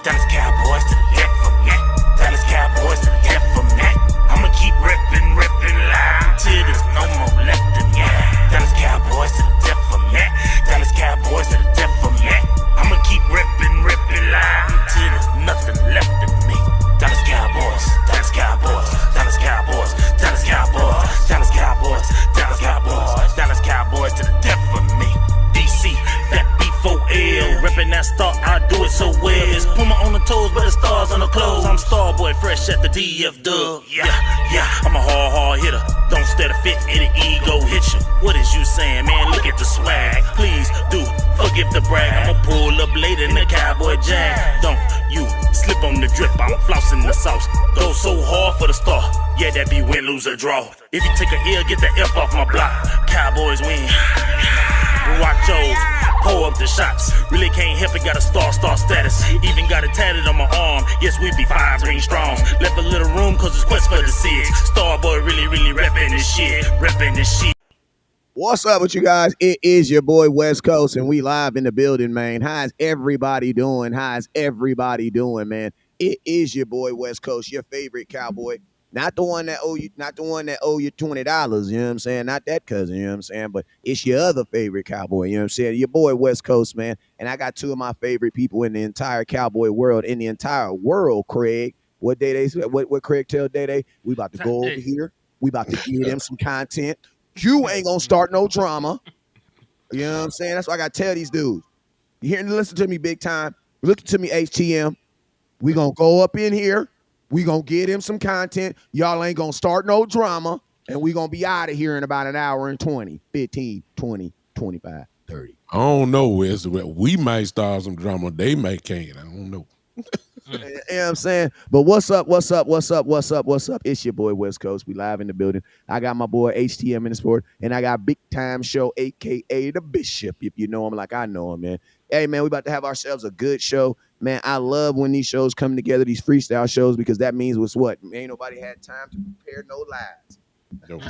Dallas Cowboys to the death for me. Dallas Cowboys to the death for me. I'ma keep ripping loud until there's no more left in me. Dallas Cowboys to the death for me. Dallas Cowboys to the death for me. I'ma keep ripping loud until there's nothing left in me. Dallas Cowboys, Dallas Cowboys, Dallas Cowboys, Dallas Cowboys, Dallas Cowboys, Dallas Cowboys, Dallas Cowboys to the death for me. DC, that B4L, reppin' that star, I do it so well. It's Puma on the toes, but it's stars on the clothes. I'm Starboy, fresh at the DF Dub. Yeah, I'm a hard hitter. Don't stare to fit, it'll ego hit you. What is you saying, man? Look at the swag. Please do forgive the brag. I'ma pull up later in the cowboy jag. Don't you slip on the drip, I'm flossing the sauce. Go so hard for the star. Yeah, that be win, lose, or draw. If you take a L, get the F off my block. Cowboys win. Watch yours, pull up the shots. Really can't help it, got a star status. Even got it tatted on my arm. Yes, we be 5 green strongs. Left a little room cause it's quest for the 6. Starboy really reppin' this shit. What's up with you guys? It is your boy West Coast, and we live in the building, man. How's everybody doing? Man? It is your boy West Coast, your favorite cowboy. Not the one that owe you $20, you know what I'm saying? Not that cousin, you know what I'm saying? But it's your other favorite cowboy, you know what I'm saying? Your boy West Coast, man. And I got 2 of my favorite people in the entire cowboy world, Craig. What Craig tell Day? We about to go over here. We about to give them some content. You ain't gonna start no drama. You know what I'm saying? That's what I gotta tell these dudes. You hearing? Listen to me big time. Listen to me, HTM. We gonna go up in here. We gonna get him some content. Y'all ain't gonna start no drama. And we gonna be out of here in about an hour and 20, 15, 20, 25, 30. I don't know, Wes. We might start some drama. They may can't. I don't know. You know what I'm saying? But what's up? It's your boy West Coast. We live in the building. I got my boy HTM in the sport, and I got Big Time Show, a.k.a. The Bishop, if you know him like I know him, man. Hey, man, we about to have ourselves a good show. Man, I love when these shows come together, these freestyle shows, because that means what's what? Ain't nobody had time to prepare no lies. Nope.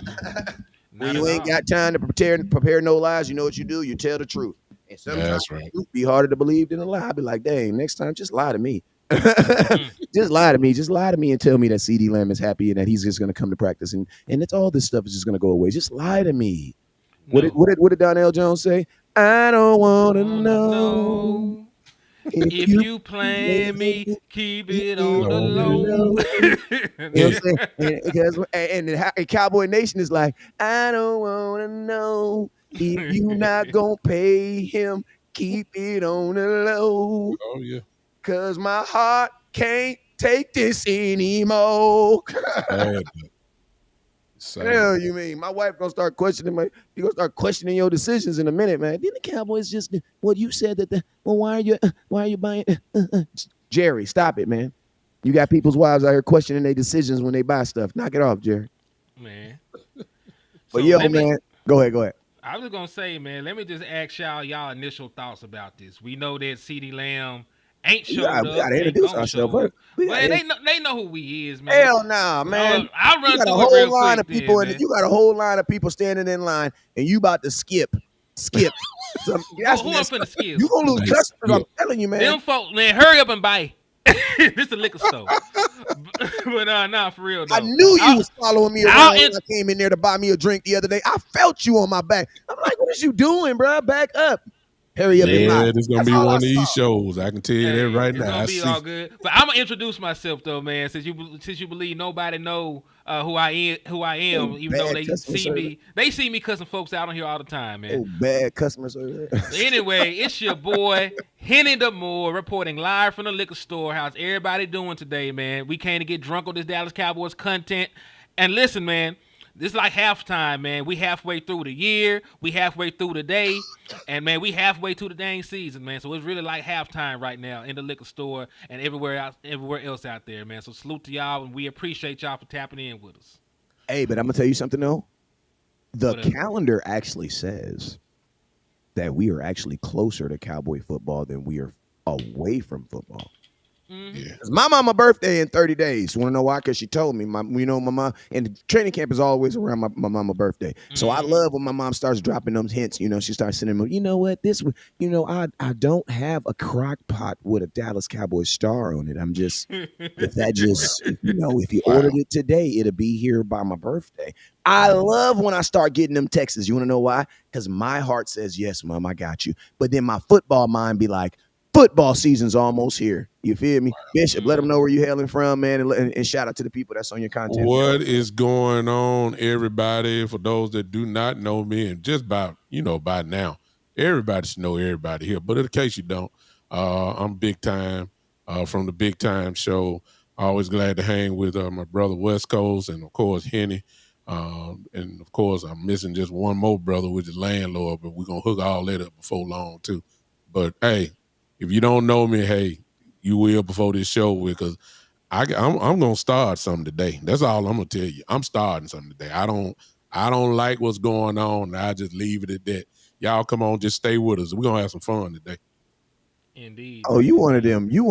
When you ain't got time to prepare no lies, you know what you do? You tell the truth. And sometimes the truth be harder to believe than a lie. I be like, dang, next time just lie to me. Just lie to me. Just lie to me and tell me that CD Lamb is happy and that he's just going to come to practice and it's all this stuff is just going to go away. Just lie to me. No. What did Donnell Jones say? I don't want to know. If you playing me, keep it on the low. You know what I'm saying? And the Cowboy Nation is like, I don't want to know if you not going to pay him, keep it on the low. Oh, yeah. Cause my heart can't take this anymore. Hell, you mean my wife gonna start questioning your decisions in a minute, man. Then the Cowboys just you said that why are you buying Jerry, stop it, man. You got people's wives out here questioning their decisions when they buy stuff. Knock it off, Jerry. Man. But man, go ahead. I was gonna say, man, let me just ask y'all initial thoughts about this. We know that CD Lamb ain't showed up. We gotta introduce ourselves. Well, they know who he is, man. Hell nah, man. I'll run through a whole real line quick of people, then, and you got a whole line of people standing in line, and you about to skip. Who I'm finna skip? You gonna lose customers? I'm telling you, man. Them folk, man, hurry up and buy. This a liquor store. But nah, for real though. I knew you was following me around when I came in there to buy me a drink the other day. I felt you on my back. I'm like, what is you doing, bro? Back up. Hurry up and buy. Yeah, this gonna be one of these shows. I can tell you that right now. It's gonna be all good. But I'm gonna introduce myself though, man. Since you believe nobody know who I am, even though they see me cussing folks out on here all the time, man. Oh, bad customer service. Anyway, it's your boy Henny the Moore reporting live from the liquor store. How's everybody doing today, man? We came to get drunk on this Dallas Cowboys content. And listen, man. This is like halftime, man. We halfway through the year. We halfway through the day. And, man, we halfway through the dang season, man. So it's really like halftime right now in the liquor store and everywhere else out there, man. So salute to y'all, and we appreciate y'all for tapping in with us. Hey, but I'm going to tell you something, though. The calendar actually says that we are actually closer to Cowboy football than we are away from football. Yeah. It's my mama birthday in 30 days. You want to know why? Because she told me. My mom, and the training camp is always around my mama birthday. So I love when my mom starts dropping them hints. She starts sending them, you know what, I don't have a crock pot with a Dallas Cowboys star on it. I'm just, if that just, if you Wow. ordered it today, it'll be here by my birthday. I love when I start getting them texts. You want to know why? Because my heart says, yes, mom, I got you. But then my football mind be like, football season's almost here. You feel me? Bishop, let them know where you hailing from, man, and shout out to the people that's on your content. What is going on, everybody? For those that do not know me, and just by now, everybody should know everybody here. But in case you don't, I'm Big Time from the Big Time Show. Always glad to hang with my brother West Coast, and of course Henny. And of course, I'm missing just one more brother, which is Landlord, but we're gonna hook all that up before long too. But hey, if you don't know me, hey, you will before this show, because I'm gonna start something today. That's all I'm gonna tell you. I'm starting something today. I don't like what's going on. I just leave it at that. Y'all come on, just stay with us. We're gonna have some fun today. Indeed. Oh, you one of them. You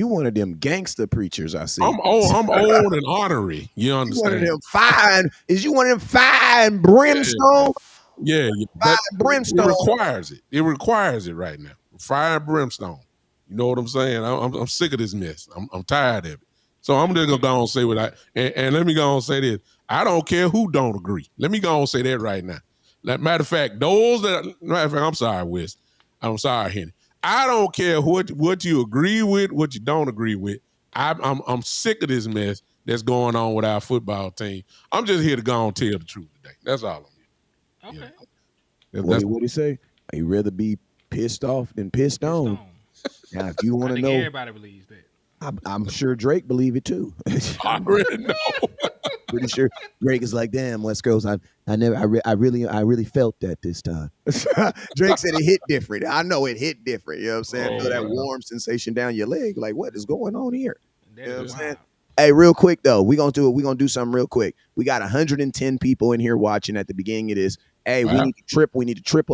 one of them gangster preachers. I see. I'm old and ornery. You You one of understand? them fine. Is you one of them fine brimstone? Yeah. Fire It brimstone. requires it. It requires it right now. Fire and brimstone. You know what I'm saying? I'm sick of this mess. I'm tired of it. So I'm just gonna go and say what and let me go and say this. I don't care who don't agree. Let me go and say that right now. Matter of fact, I'm sorry, Wes. I'm sorry, Henny. I don't care what you agree with, what you don't agree with. I'm sick of this mess that's going on with our football team. I'm just here to go and tell the truth today. That's all I'm here. Okay. What do you say? You rather be pissed off than pissed on. Now, if you want I to think know, everybody believes that. I'm sure Drake believe it too. I already know. Pretty sure Drake is like, damn, West Coast. I really felt that this time. Drake said it hit different. I know it hit different. You know what I'm saying? Feel that warm sensation down your leg. Like, what is going on here? You know what I'm saying? Hey, real quick though, we're gonna do something real quick. We got 110 people in here watching at the beginning of this. Hey, we need to triple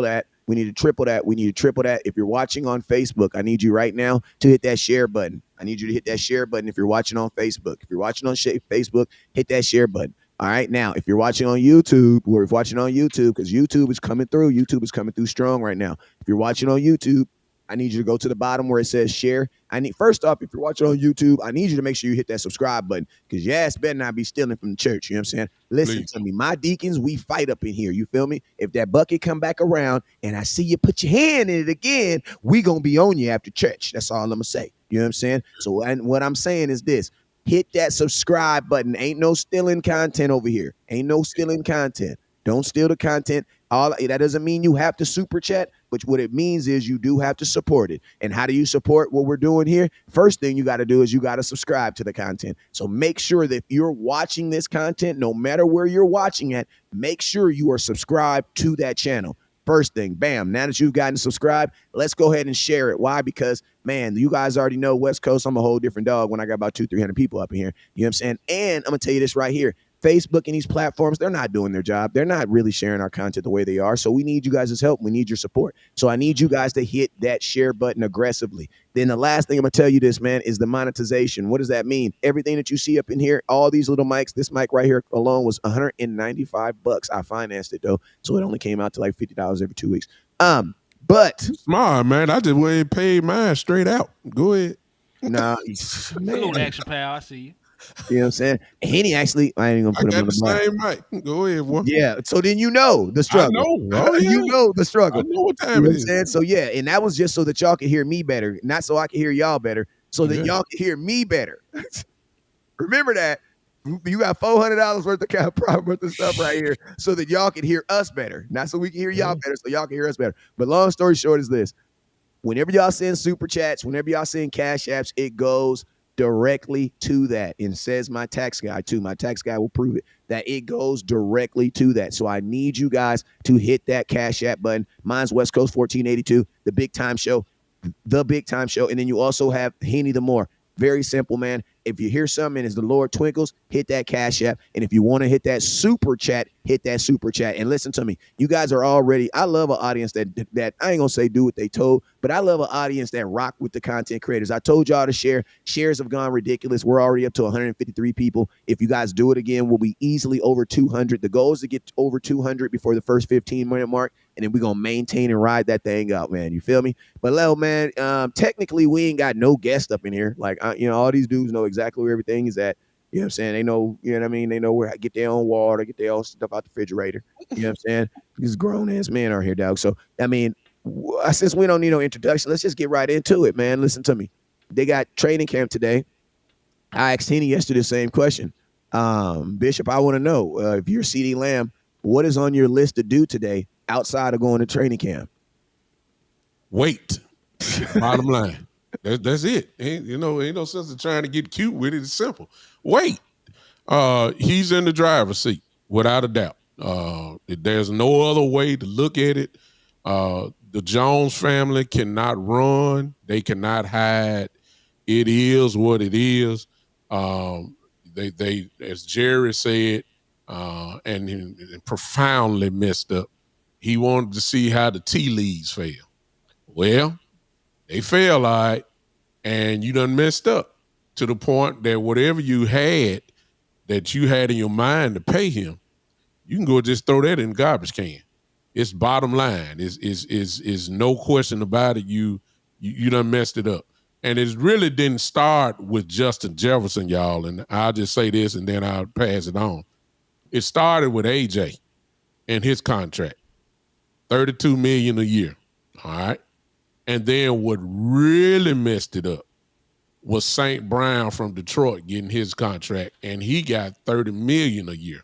that. We need to triple that. We need to triple that. If you're watching on Facebook, I need you right now to hit that share button. I need you to hit that share button if you're watching on Facebook. If you're watching on Facebook, hit that share button. All right. Now, if you're watching on YouTube, because YouTube is coming through. YouTube is coming through strong right now. If you're watching on YouTube, I need you to go to the bottom where it says share. First off, if you're watching on YouTube, I need you to make sure you hit that subscribe button, because your ass better not be stealing from the church. You know what I'm saying? Listen to me. My deacons, we fight up in here. You feel me? If that bucket come back around and I see you put your hand in it again, we going to be on you after church. That's all I'm going to say. You know what I'm saying? So what I'm saying is this. Hit that subscribe button. Ain't no stealing content over here. Ain't no stealing content. Don't steal the content. That doesn't mean you have to super chat, but what it means is you do have to support it. And how do you support what we're doing here? First thing you got to do is you got to subscribe to the content. So make sure that if you're watching this content, no matter where you're watching at, make sure you are subscribed to that channel. First thing, bam. Now that you've gotten subscribed, let's go ahead and share it. Why? Because, man, you guys already know West Coast, I'm a whole different dog when I got about 200-300 people up in here. You know what I'm saying? And I'm going to tell you this right here. Facebook and these platforms, they're not doing their job. They're not really sharing our content the way they are. So we need you guys' help. We need your support. So I need you guys to hit that share button aggressively. Then the last thing I'm going to tell you this, man, is the monetization. What does that mean? Everything that you see up in here, all these little mics, this mic right here alone was $195. I financed it, though. So it only came out to like $50 every 2 weeks. But smart, man. I just went and paid mine straight out. Go ahead. Nah, Salute, Action Pal. I see you. You know what I'm saying? Henny actually, I ain't even gonna put him on the block. Same mic. Go ahead, boy. Yeah. So then you know the struggle. I know. Oh, yeah. You know the struggle. I know what time you know it what is. I'm saying? So yeah, and that was just so that y'all could hear me better, not so I could hear y'all better, so that y'all could hear me better. Remember that. You got $400 worth of stuff right here, so that y'all can hear us better, not so we can hear y'all better, so y'all can hear us better. But long story short is this: whenever y'all send super chats, whenever y'all send cash apps, it goes directly to that, and says my tax guy too. My tax guy will prove it, that it goes directly to that. So I need you guys to hit that cash app button. Mine's West Coast 1482, the Big Time Show, and then you also have Henny the More. Very simple, man. If you hear something and as the Lord twinkles, hit that Cash App. And if you want to hit that super chat, hit that super chat. And listen to me, you guys are already, I love an audience that I ain't gonna say do what they told, but I love an audience that rock with the content creators. I told y'all to share. Shares have gone ridiculous. We're already up to 153 people. If you guys do it again, we'll be easily over 200. The goal is to get over 200 before the first 15-minute mark, and then we're gonna maintain and ride that thing out, man. You feel me? But Leo, man, technically we ain't got no guest up in here. Like, all these dudes know exactly where everything is at. You know what I'm saying? They know, you know what I mean? They know where to get their own water, get their own stuff out the refrigerator. You know what I'm saying? These grown-ass men are here, dog. So, I mean, since we don't need no introduction, let's just get right into it, man. Listen to me. They got training camp today. I asked Henny yesterday the same question. Bishop, I want to know, if you're CeeDee Lamb, what is on your list to do today outside of going to training camp? Wait. Bottom line. That's it. Ain't no sense of trying to get cute with it. It's simple. Wait. He's in the driver's seat, without a doubt. There's no other way to look at it. The Jones family cannot run. They cannot hide. It is what it is. They as Jerry said, and profoundly messed up. He wanted to see how the tea leaves fell. Well, they fell all right, and you done messed up to the point that whatever you had that you had in your mind to pay him, you can go just throw that in the garbage can. It's bottom line. Is no question about it. You done messed it up. And it really didn't start with Justin Jefferson, y'all. And I'll just say this and then I'll pass it on. It started with AJ and his contract. $32 million a year. All right. And then what really messed it up was St. Brown from Detroit getting his contract, and he got $30 million a year.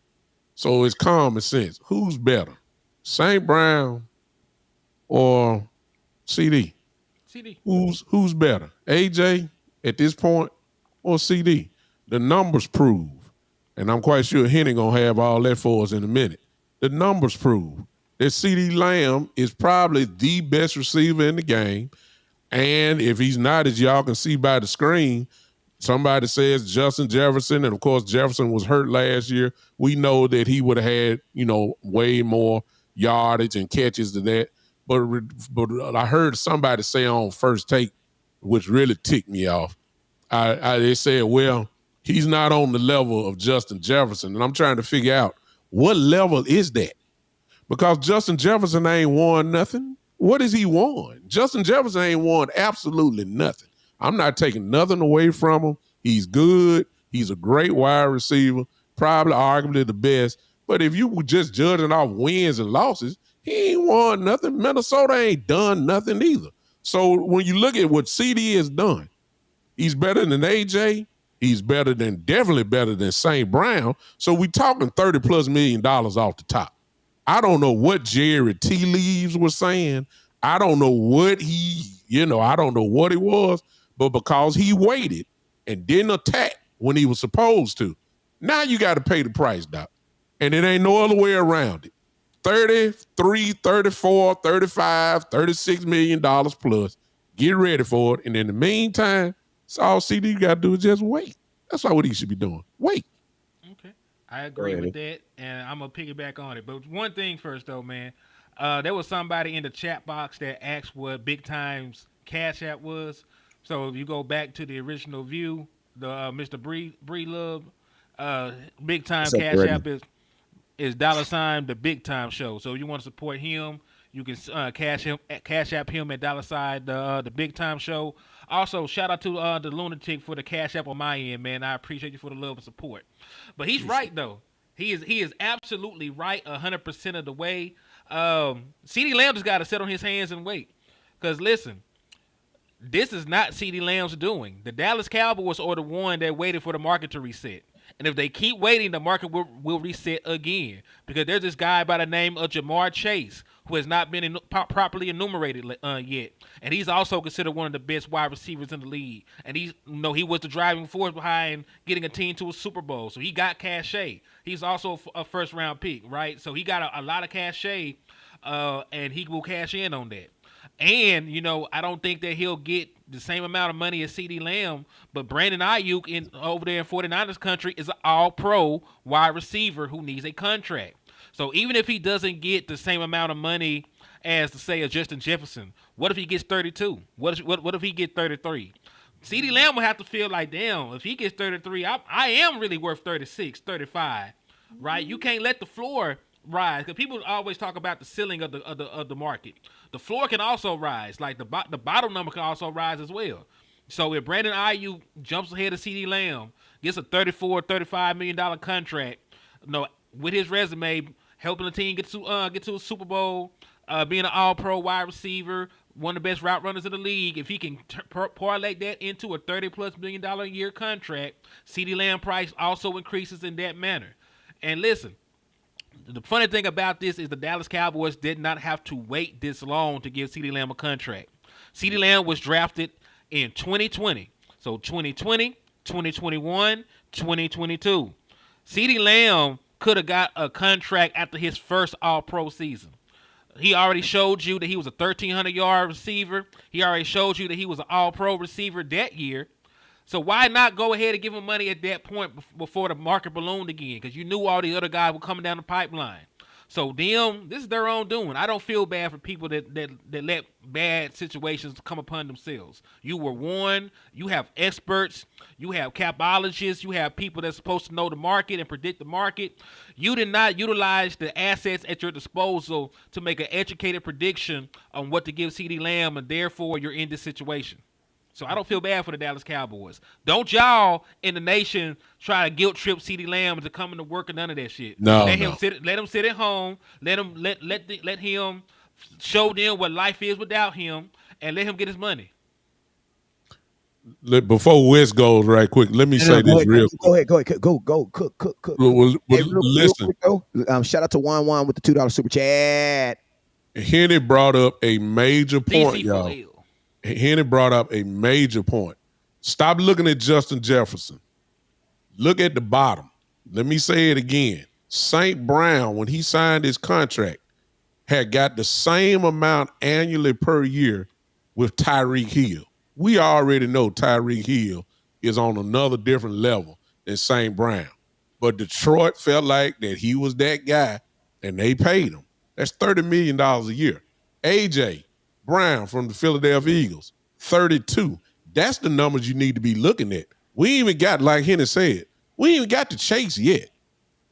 So it's common sense. Who's better, St. Brown or CD? CD. Who's better, AJ at this point or CD? The numbers prove, and I'm quite sure Henny gonna have all that for us in a minute. The numbers prove that CeeDee Lamb is probably the best receiver in the game. And if he's not, as y'all can see by the screen, somebody says Justin Jefferson, and of course Jefferson was hurt last year. We know that he would have had, way more yardage and catches than that. But I heard somebody say on First Take, which really ticked me off. They said, well, he's not on the level of Justin Jefferson. And I'm trying to figure out what level is that? Because Justin Jefferson ain't won nothing. What has he won? Justin Jefferson ain't won absolutely nothing. I'm not taking nothing away from him. He's good. He's a great wide receiver, probably arguably the best. But if you were just judging off wins and losses, he ain't won nothing. Minnesota ain't done nothing either. So when you look at what CD has done, he's better than AJ. He's definitely better than St. Brown. So we talking $30+ million off the top. I don't know what Jerry Tea Leaves was saying. I don't know what I don't know what it was, but because he waited and didn't attack when he was supposed to, now you got to pay the price, Doc. And it ain't no other way around it. 33, 34, 35, $36 million plus. Get ready for it. And in the meantime, it's all CD got to do is just wait. That's all what he should be doing. Wait. Okay. I agree with that, and I'm going to piggyback on it. But one thing first, though, man. There was somebody in the chat box that asked what Big Time's Cash App was. So if you go back to the original view, the Mr. Bree Love, Big Time Cash App is $ the Big Time Show. So if you want to support him, you can cash app him at $ the Big Time Show. Also, shout out to the Lunatic for the Cash App on my end, man. I appreciate you for the love and support. But he's right though. He is absolutely right 100% of the way. CeeDee Lamb just got to sit on his hands and wait. Because listen, this is not CeeDee Lamb's doing. The Dallas Cowboys are the one that waited for the market to reset. And if they keep waiting, the market will reset again. Because there's this guy by the name of Jamar Chase who has not been properly enumerated yet. And he's also considered one of the best wide receivers in the league. And he was the driving force behind getting a team to a Super Bowl. So he got cachet. He's also a first-round pick, right? So he got a lot of cachet, and he will cash in on that. And I don't think that he'll get the same amount of money as CeeDee Lamb, but Brandon Ayuk over there in 49ers country is an all-pro wide receiver who needs a contract. So even if he doesn't get the same amount of money as, to say, a Justin Jefferson, what if he gets 32? What if he gets 33? CeeDee Lamb will have to feel like, damn, if he gets 33, I am really worth 36, 35, right? You can't let the floor rise, because people always talk about the ceiling of the market. The floor can also rise, like the bottom number can also rise as well. So if Brandon Ayuk jumps ahead of CeeDee Lamb, gets a $35 million contract, with his resume, helping the team get to a Super Bowl, being an All-Pro wide receiver, one of the best route runners in the league, if he can parlay that into a $30+ million a year contract, CeeDee Lamb price also increases in that manner. And listen, the funny thing about this is the Dallas Cowboys did not have to wait this long to give CeeDee Lamb a contract. CeeDee Lamb was drafted in 2020. So 2020, 2021, 2022. CeeDee Lamb could have got a contract after his first All-Pro season. He already showed you that he was a 1,300-yard receiver. He already showed you that he was an All-Pro receiver that year. So why not go ahead and give him money at that point before the market ballooned again? Because you knew all the other guys were coming down the pipeline. So this is their own doing. I don't feel bad for people that let bad situations come upon themselves. You were warned. You have experts. You have capologists. You have people that's supposed to know the market and predict the market. You did not utilize the assets at your disposal to make an educated prediction on what to give CeeDee Lamb, and therefore you're in this situation. So I don't feel bad for the Dallas Cowboys. Don't y'all in the nation try to guilt trip CeeDee Lamb into coming to work or none of that shit. Let him sit at home. Let him show them what life is without him, and let him get his money. Before Wes goes right quick, let me say this real quick. Go ahead. Go. Cook. Hey, Listen. Real quick, shout out to Juan with the $2 super chat. Henny brought up a major point, y'all. Henny brought up a major point. Stop looking at Justin Jefferson. Look at the bottom. Let me say it again. St. Brown, when he signed his contract, had got the same amount annually per year with Tyreek Hill. We already know Tyreek Hill is on another different level than St. Brown. But Detroit felt like that he was that guy, and they paid him. That's $30 million a year. A.J. Brown from the Philadelphia Eagles, 32. That's the numbers you need to be looking at. We ain't even got, like Henry said, we ain't even got to Chase yet.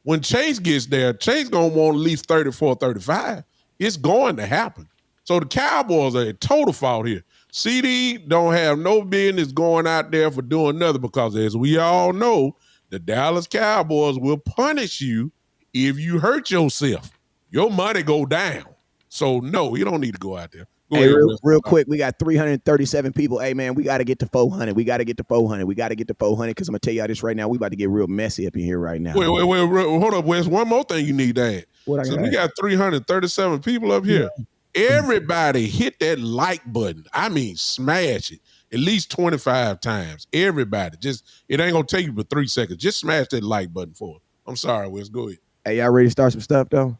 When Chase gets there, Chase going to want at least 34, 35. It's going to happen. So the Cowboys are at total fault here. CD don't have no business going out there for doing nothing, because as we all know, the Dallas Cowboys will punish you if you hurt yourself. Your money go down. So no, you don't need to go out there. Go ahead, real quick, we got 337 people. Hey, man, we got to get to 400. We got to get to 400 because I'm going to tell y'all this right now. We about to get real messy up in here right now. Wait, hold up, Wes. One more thing you need to add. So we got 337 people up here. Yeah. Everybody hit that like button. I mean, smash it at least 25 times. Everybody. It ain't going to take you but 3 seconds. Just smash that like button for us. I'm sorry, Wes. Go ahead. Hey, y'all ready to start some stuff, though?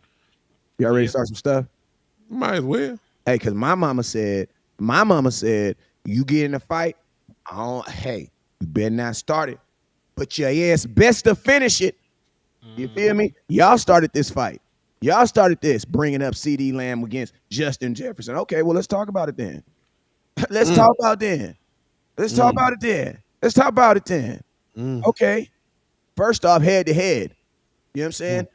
Y'all ready to start some stuff? Might as well. Hey, because my mama said, you get in a fight, you better not start it. But your ass best to finish it. You feel me? Y'all started this fight. Y'all started this, bringing up CeeDee Lamb against Justin Jefferson. Okay, well, let's talk about it then. Let's talk about it then. Okay. First off, head to head. You know what I'm saying?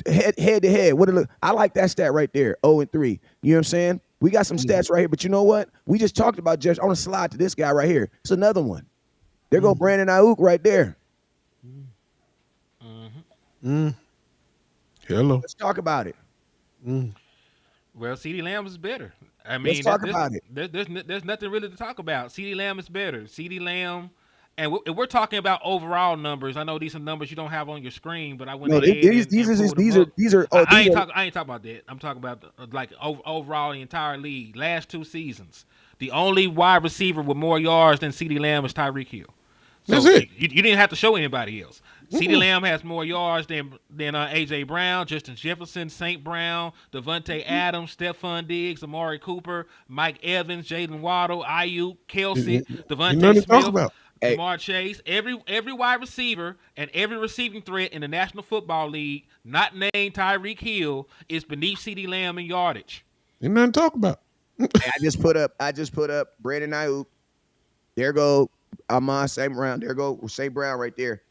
Head to head. I like that stat right there. 0-3. You know what I'm saying? We got some stats right here, but you know what? We just talked about Jefferson. I want to slide to this guy right here. It's another one. There go Brandon Ayuk right there. Hello. Let's talk about it. Well, CeeDee Lamb is better. I mean, let's talk about it. There's nothing really to talk about. CeeDee Lamb is better. CeeDee Lamb, and we're talking about overall numbers. I know these are numbers you don't have on your screen, but I went ahead these are. I ain't talking about that. I'm talking about overall the entire league. Last 2 seasons, the only wide receiver with more yards than CeeDee Lamb is Tyreek Hill. That's So it. you didn't have to show anybody else. CeeDee Mm-mm. Lamb has more yards than AJ Brown, Justin Jefferson, St. Brown, Devontae Adams, Stephon Diggs, Amari Cooper, Mike Evans, Jalen Waddle, Ayuk, Kelsey, Ain't Devontae nothing to talk Smith, about. Hey, Jamar Chase. Every wide receiver and every receiving threat in the National Football League, not named Tyreek Hill, is beneath CeeDee Lamb in yardage. Ain't nothing to talk about. I just put up Brandon Ayuk. There go Amon St. Brown. There go St. Brown right there.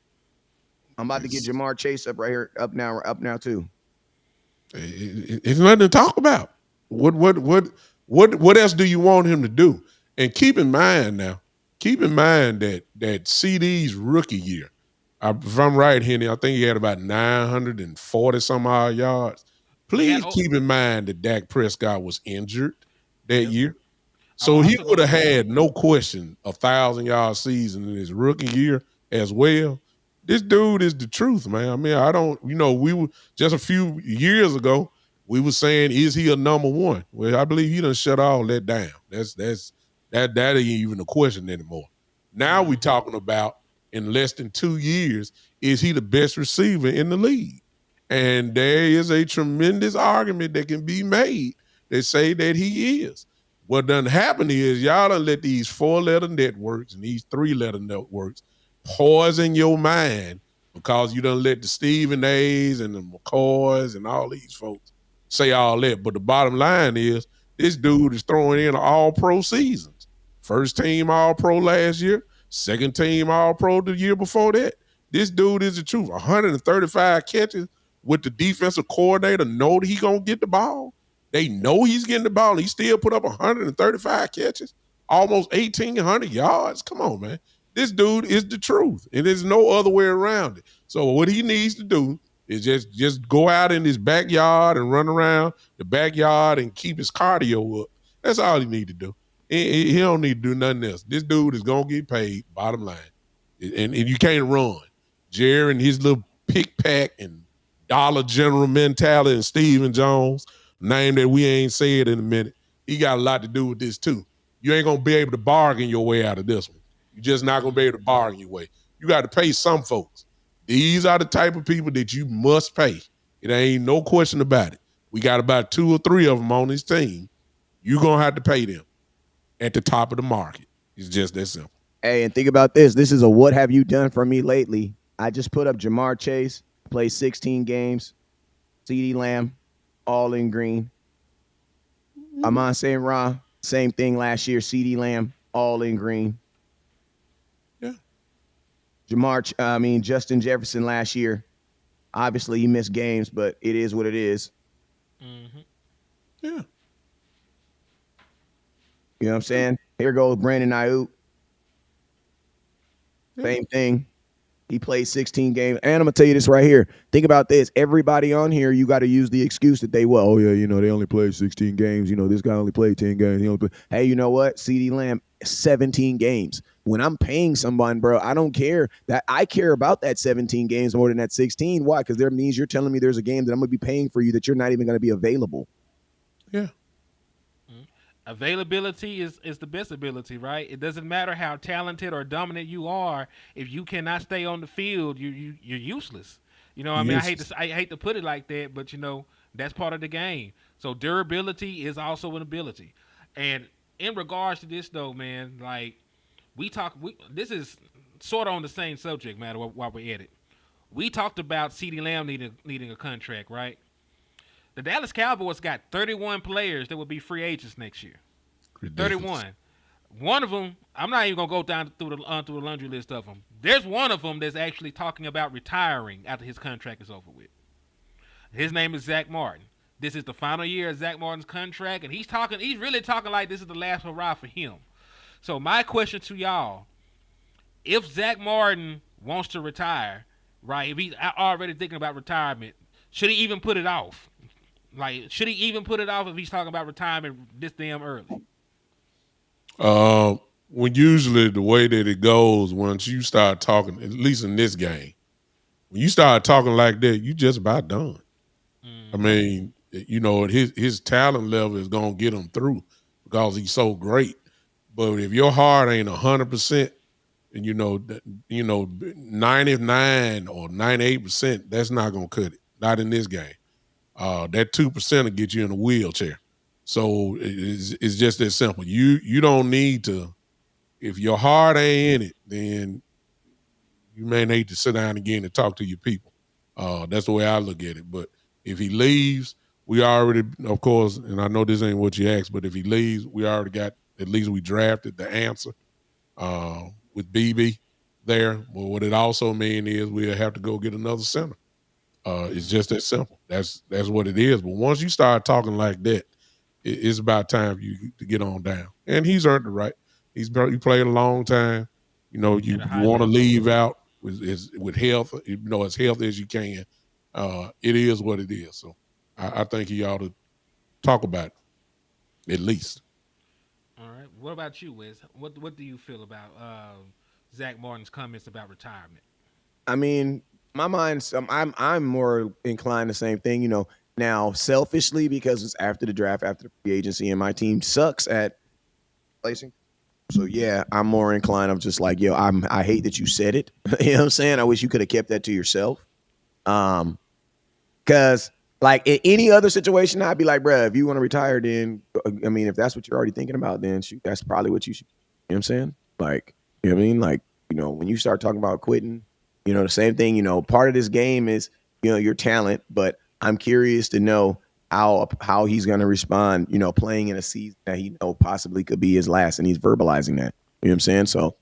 I'm about to get It's, Jamar Chase up right here, up now too. it's nothing to talk about. What else do you want him to do? And keep in mind now, that CD's rookie year, if I'm right, Henny, I think he had about 940 some odd yards. He had. Please keep in mind that Dak Prescott was injured that Yep. year. I was So he also would going have to say. had no question 1,000-yard season in his rookie year as well. This dude is the truth, man. I mean, I don't, we were just a few years ago, we were saying, is he a number one? Well, I believe he done shut all that down. That ain't even a question anymore. Now we talking about in less than 2 years, is he the best receiver in the league? And there is a tremendous argument that can be made that say that he is. What done happened is y'all done let these 4-letter networks and these 3-letter networks poison your mind because you done let the Stephen A's and the McCoys and all these folks say all that. But the bottom line is this dude is throwing in all pro seasons. First team all pro last year, second team all pro the year before that. This dude is the truth. 135 catches with the defensive coordinator know that he gonna get the ball. They know he's getting the ball. And he still put up 135 catches, almost 1,800 yards. Come on, man. This dude is the truth, and there's no other way around it. So what he needs to do is just go out in his backyard and run around the backyard and keep his cardio up. That's all he need to do. He don't need to do nothing else. This dude is gonna get paid. Bottom line, and you can't run. Jerry and his little pick pack and Dollar General mentality and Stephen Jones, name that we ain't said in a minute. He got a lot to do with this too. You ain't gonna be able to bargain your way out of this one. You're just not gonna be able to bargain your way. You got to pay some folks. These are the type of people that you must pay. It ain't no question about it. We got about 2 or 3 of them on this team. You're gonna have to pay them at the top of the market. It's just that simple. Hey, and think about this. This is a what have you done for me lately? I just put up Jamar Chase, played 16 games, CeeDee Lamb, all in green. Amon St. Ra, same thing last year, CeeDee Lamb, all in green. Yeah. Justin Jefferson last year. Obviously, he missed games, but it is what it is. Mm-hmm. Yeah. You know what I'm saying? Here goes Brandon Ayuk. Same thing. He played 16 games. And I'm going to tell you this right here. Think about this. Everybody on here, you got to use the excuse that they, they only played 16 games. This guy only played 10 games. He only played. Hey, you know what? CeeDee Lamb, 17 games. When I'm paying someone, bro, I don't care. That I care about that 17 games more than that 16. Why? Because that means you're telling me there's a game that I'm going to be paying for you that you're not even going to be available. Yeah. Availability is the best ability, right? It doesn't matter how talented or dominant you are. If you cannot stay on the field, you're useless. I mean, I hate to put it like that, but that's part of the game. So durability is also an ability. And in regards to this, though, man, like this is sort of on the same subject matter while we're at it. We talked about CeeDee Lamb needing a contract, right? The Dallas Cowboys got 31 players that will be free agents next year. Ridiculous. 31. One of them, I'm not even gonna go down through the laundry list of them. There's one of them that's actually talking about retiring after his contract is over with. His name is Zack Martin. This is the final year of Zack Martin's contract, and he's really talking like this is the last hurrah for him. So my question to y'all: if Zack Martin wants to retire, right? If he's already thinking about retirement, should he even put it off? Like, should he even put it off if he's talking about retirement this damn early? When usually the way that it goes, once you start talking, at least in this game, when you start talking like that, you just about done. I mean, his talent level is gonna get him through because he's so great. But if your heart ain't 100%, and 99 or 98%, that's not gonna cut it. Not in this game. That 2% will get you in a wheelchair. So it's just that simple. You don't need to. If your heart ain't in it, then you may need to sit down again and talk to your people. That's the way I look at it. But if he leaves, we already, of course, and I know this ain't what you asked, but if he leaves, we already got, at least we drafted the answer with BB there. Well, what it also means is we'll have to go get another center. It's just that simple. That's what it is. But once you start talking like that, it's about time for you to get on down. And he's earned the right. He played a long time. You want to leave out with health, as healthy as you can. It is what it is. So I think he ought to talk about it, at least. All right. What about you, Wes? What do you feel about Zack Martin's comments about retirement? I mean, my mind's I'm more inclined the same thing. Now selfishly because it's after the draft, after the free agency, and my team sucks at placing. So yeah, I'm more inclined. I'm just like, yo, I hate that you said it. You know what I'm saying? I wish you could have kept that to yourself. Because like in any other situation, I'd be like, bruh, if you want to retire, then I mean, if that's what you're already thinking about, then shoot, that's probably what you should. You know what I'm saying? Like, you know what I mean? Like, when you start talking about quitting, the same thing. Part of this game is your talent, but I'm curious to know how he's going to respond, playing in a season that he possibly could be his last, and he's verbalizing that. You know what I'm saying? So,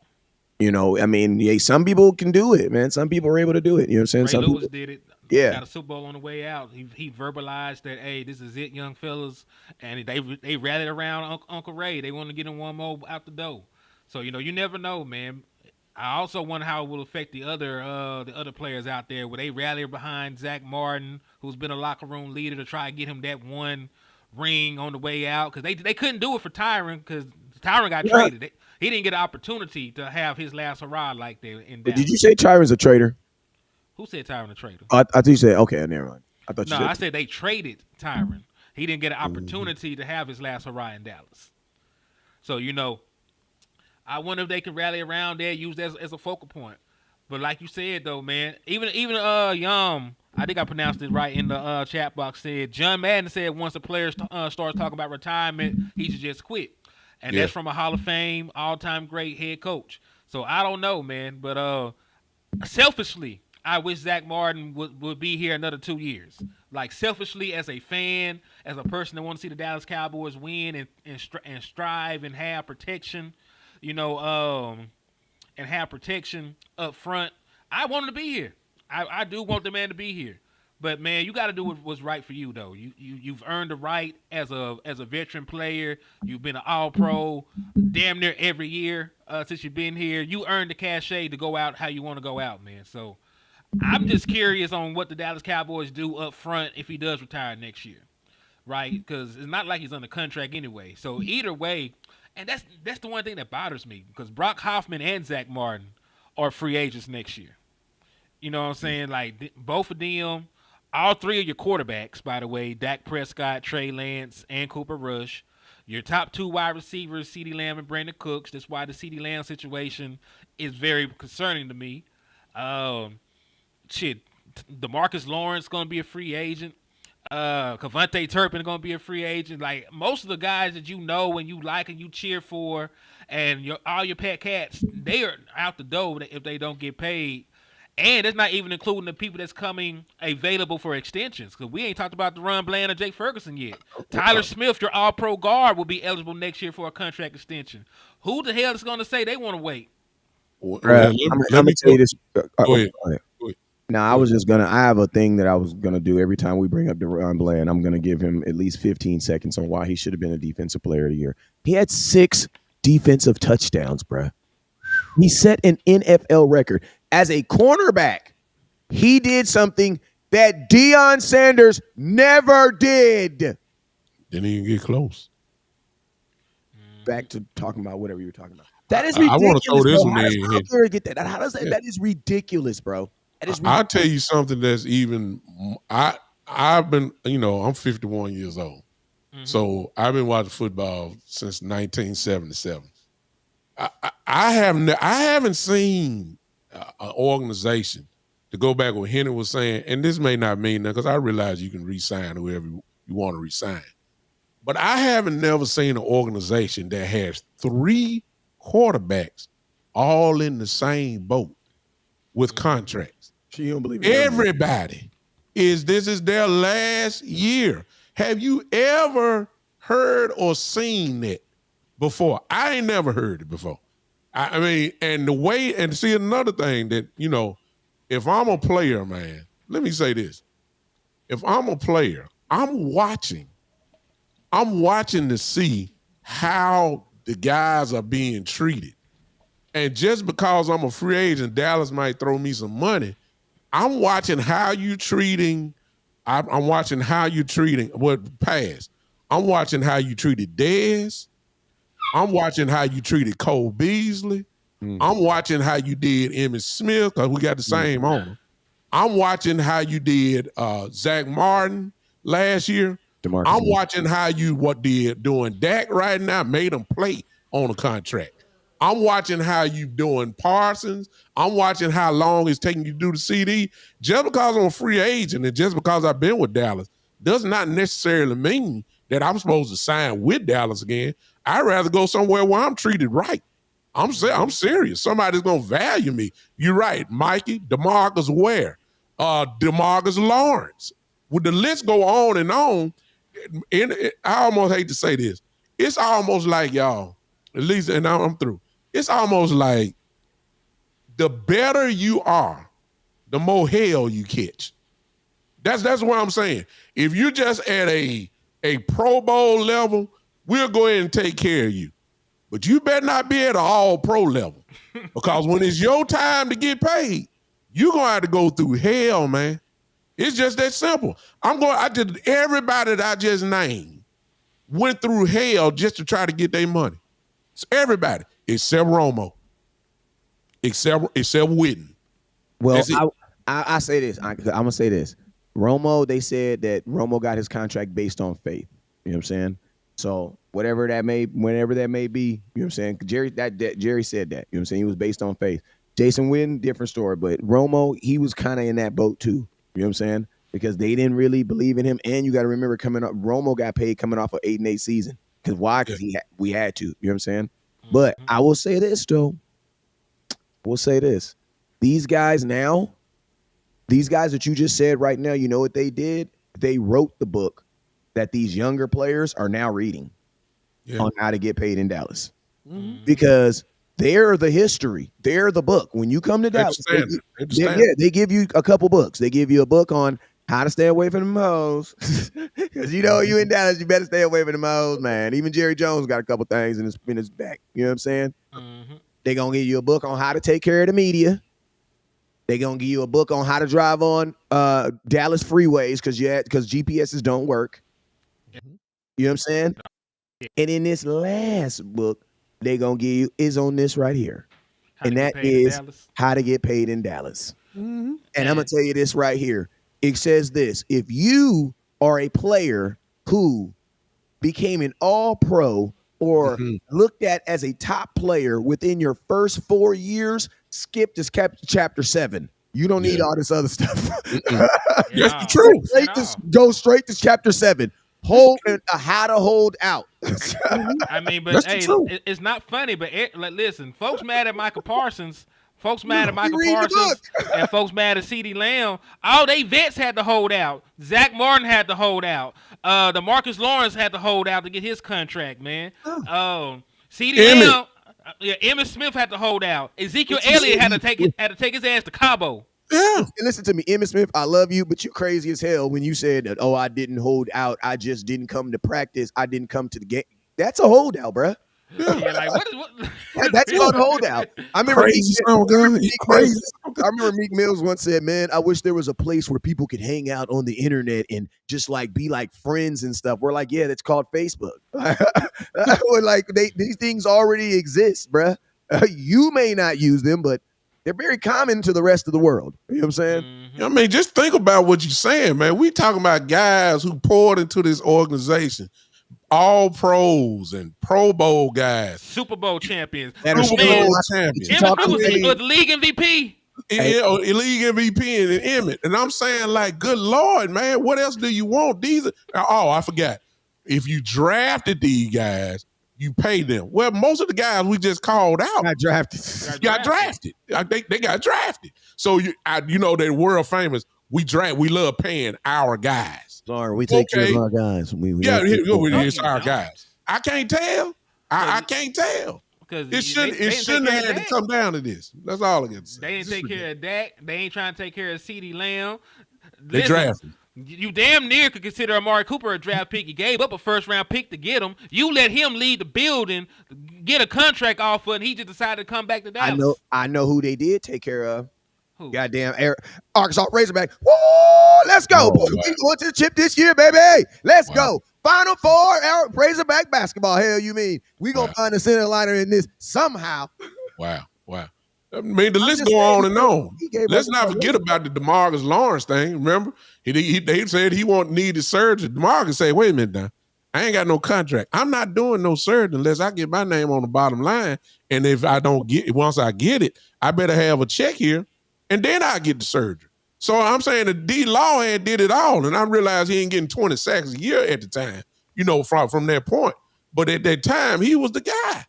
I mean, yeah, some people can do it, man. Some people are able to do it. You know what I'm saying? Ray Lewis did it. Yeah. Got a Super Bowl on the way out. He verbalized that, hey, this is it, young fellas, and they rallied around Uncle Ray. They want to get him one more out the door. So you never know, man. I also wonder how it will affect the other players out there. Will they rally behind Zack Martin, who's been a locker room leader, to try and get him that one ring on the way out? Because they couldn't do it for Tyron because Tyron got traded. He didn't get an opportunity to have his last hurrah like that in Dallas. Did you say Tyron's a traitor? Who said Tyron a traitor? I thought you said, okay, never mind. I said they traded Tyron. He didn't get an opportunity to have his last hurrah in Dallas. So, I wonder if they can rally around there, use that as a focal point. But like you said, though, man, even I think I pronounced it right in the chat box, said John Madden said once a player starts talking about retirement, he should just quit. And that's from a Hall of Fame, all-time great head coach. So I don't know, man. But selfishly, I wish Zack Martin would be here another 2 years. Like, selfishly, as a fan, as a person that wants to see the Dallas Cowboys win and strive and have protection, and have protection up front, I want him to be here. I do want the man to be here. But, man, you got to do what's right for you, though. You've earned the right as a veteran player. You've been an all-pro damn near every year since you've been here. You earned the cachet to go out how you want to go out, man. So I'm just curious on what the Dallas Cowboys do up front if he does retire next year, right? Because it's not like he's under contract anyway. So either way, and that's the one thing that bothers me, because Brock Hoffman and Zack Martin are free agents next year. You know what I'm saying? Like, both of them, all three of your quarterbacks, by the way, Dak Prescott, Trey Lance, and Cooper Rush. Your top two wide receivers, CeeDee Lamb and Brandon Cooks. That's why the CeeDee Lamb situation is very concerning to me. DeMarcus Lawrence going to be a free agent. Kavontae Turpin going to be a free agent. Like, most of the guys that you know and you like and you cheer for, and all your pet cats, they are out the door if they don't get paid. And that's not even including the people that's coming available for extensions, because we ain't talked about DeRon Bland or Jake Ferguson yet. Tyler Smith, your all-pro guard, will be eligible next year for a contract extension. Who the hell is going to say they want to wait? Let me tell you this. Go ahead. Now, I have a thing that I was going to do every time we bring up DeRon Bland. I'm going to give him at least 15 seconds on why he should have been a defensive player of the year. He had 6 defensive touchdowns, bruh. He set an NFL record. As a cornerback, he did something that Deion Sanders never did. Didn't even get close. Back to talking about whatever you were talking about. That is ridiculous. I want to throw this one How get that? How does that? Yeah. That is ridiculous, bro. That is ridiculous. I'll tell you something that's even. I've been, I'm 51 years old, so I've been watching football since 1977. I haven't seen an organization to go back what Henry was saying, and this may not mean that because I realize you can re-sign whoever you want to re-sign. But I haven't never seen an organization that has 3 quarterbacks all in the same boat with contracts. She don't believe in Everybody this is their last year. Have you ever heard or seen that before? I ain't never heard it before. I mean, and the way, and see another thing that, if I'm a player, man, let me say this. If I'm a player, I'm watching to see how the guys are being treated. And just because I'm a free agent, Dallas might throw me some money. I'm watching how you treating. I'm watching how you treating what passed. I'm watching how you treated Dez. I'm watching how you treated Cole Beasley. I'm watching how you did Emmitt Smith because we got the same owner. I'm watching how you did Zack Martin last year. I'm watching how you doing Dak right now, made him play on a contract. I'm watching how you doing Parsons. I'm watching how long it's taking you to do the CD. Just because I'm a free agent and just because I've been with Dallas does not necessarily mean that I'm supposed to sign with Dallas again. I'd rather go somewhere where I'm treated right. I'm serious. Somebody's going to value me. You're right, Mikey. DeMarcus Ware, DeMarcus Lawrence. Would the list go on and on? I almost hate to say this. It's almost like, y'all, at least, and now I'm through. It's almost like the better you are, the more hell you catch. That's what I'm saying. If you're just at a Pro Bowl level, we'll go ahead and take care of you. But you better not be at an all-pro level. Because when it's your time to get paid, you're going to have to go through hell, man. It's just that simple. Everybody that I just named went through hell just to try to get their money. It's everybody, except Romo, except Witten. Well, I say this. I'm going to say this. Romo, they said that Romo got his contract based on faith. You know what I'm saying? So whenever that may be, you know what I'm saying? Jerry said that. You know what I'm saying? He was based on faith. Jason Witten, different story. But Romo, he was kind of in that boat too. You know what I'm saying? Because they didn't really believe in him. And you got to remember Romo got paid coming off an 8-8 season. Because why? Because we had to. You know what I'm saying? But I will say this, though. These guys that you just said right now, you know what they did? They wrote the book that these younger players are now reading on how to get paid in Dallas. Because they're the history. They're the book. When you come to Dallas, they give you a couple books. They give you a book on how to stay away from the hoes. Because you in Dallas, you better stay away from the hoes, man. Even Jerry Jones got a couple things in his back. You know what I'm saying? They're going to give you a book on how to take care of the media. They're going to give you a book on how to drive on Dallas freeways because GPSs don't work. You know what I'm saying? And in this last book, they're going to give you is on this right here. And that is how to get paid in Dallas. And I'm going to tell you this right here. It says this. If you are a player who became an all-pro or looked at as a top player within your first 4 years, skip this chapter 7. You don't need all this other stuff. That's the truth. Go straight to chapter 7. How to hold out. I mean, but hey, it's not funny. But listen, folks mad at Michael Parsons. Folks mad at Michael Parsons and folks mad at CeeDee Lamb. All they vets had to hold out. Zack Martin had to hold out. The Marcus Lawrence had to hold out to get his contract, man. CeeDee Lamb, Emmitt Smith had to hold out. Ezekiel Elliott had to take his ass to Cabo. Yeah. And listen to me, Emmitt Smith, I love you, but you crazy as hell when you said that, I didn't hold out. I just didn't come to practice. I didn't come to the game. That's a holdout, bruh. Yeah, like what? That's called a holdout. I remember Meek Mills once said, "Man, I wish there was a place where people could hang out on the internet and just like be like friends and stuff." We're like, "Yeah, that's called Facebook." We're like, these things already exist, bruh. You may not use them, but they're very common to the rest of the world. You know what I'm saying? I mean, just think about what you're saying, man. We talking about guys who poured into this organization. all pros and Pro Bowl guys, Super Bowl champions. That are Super still Bowl watching. champions. You Emmitt talking was to me? the league MVP. League MVP and Emmett. And I'm saying, like, good Lord, man, what else do you want? These are, I forgot. If you drafted these guys, you pay them. Well, most of the guys we just called out Got drafted. got drafted. They got drafted. So they're world famous. We love paying our guys. Sorry, we take care Okay. of our guys. It's our don't. guys. I can't tell. I can't tell. Because It shouldn't have had to come down to this. That's all I got to say. They didn't take care of Dak. They ain't trying to take care of CeeDee Lamb. They drafted. You damn near could consider Amari Cooper a draft pick. You gave up a first-round pick to get him. You let him lead the building, get a contract offer, and he just decided to come back to Dallas. I know who they did take care of. Who? Goddamn Arkansas Razorback. Woo! Let's go. Oh, Boy. wow. We going to the chip this year, baby. Let's Wow. go. Final four, Razorback basketball. Hell, you mean we gonna Wow. find a center liner in this somehow? Wow. I mean, the list just go saying, on and on. he gave Let's us not a- forget about the DeMarcus Lawrence thing. Remember, they said he needed surgery. DeMarcus said, "Wait a minute now, I ain't got no contract. I'm not doing no surgery unless I get my name on the bottom line. And if I don't get it, once I get it, I better have a check here, and then I get the surgery." So I'm saying that D-Law had did it all, and I realized he ain't getting 20 sacks a year at the time. From that point. But at that time, he was the guy.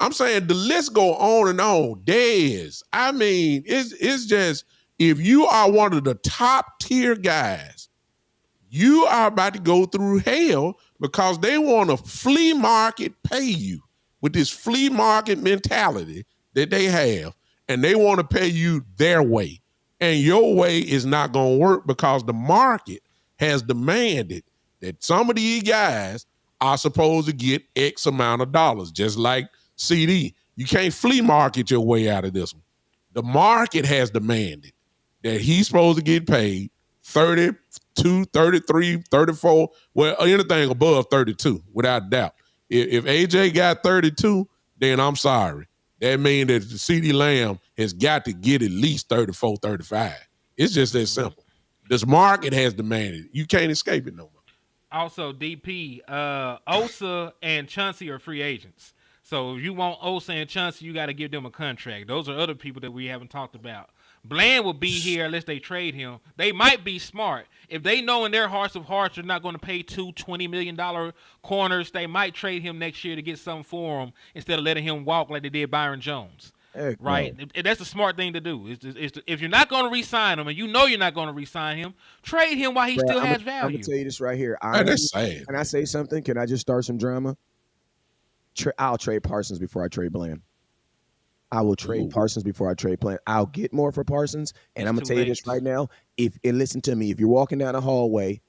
I'm saying the list go on and on. Days. I mean, it's just, if you are one of the top tier guys, you are about to go through hell because they want to flea market pay you with this flea market mentality that they have, and they want to pay you their way. And your way is not going to work because the market has demanded that some of these guys are supposed to get X amount of dollars, just like CD. You can't flea market your way out of this one. The market has demanded that he's supposed to get paid 32, 33, 34, well, anything above 32, without a doubt. If AJ got 32, then I'm sorry. That means that the CD Lamb has got to get at least 34, 35. It's just that simple. This market has demanded. You can't escape it no more. Also, DP, Osa and Chauncey are free agents. So if you want Osa and Chauncey, you got to give them a contract. Those are other people that we haven't talked about. Bland will be here unless they trade him. They might be smart. If they know in their hearts of hearts they're not going to pay two $20 million corners, they might trade him next year to get something for him instead of letting him walk like they did Byron Jones. Heck Right? no. That's the smart thing to do. If you're not going to re-sign him, and you know you're not going to re-sign him, trade him while he still has I'm value. gonna tell you this right here. Man, that's sad. Can I say something? Can I just start some drama? I'll trade Parsons before I trade Bland. I will trade Parsons before I trade Bland. I'll get more for Parsons, and I'm gonna too tell you this late. right now. And listen to me, if you're walking down the hallway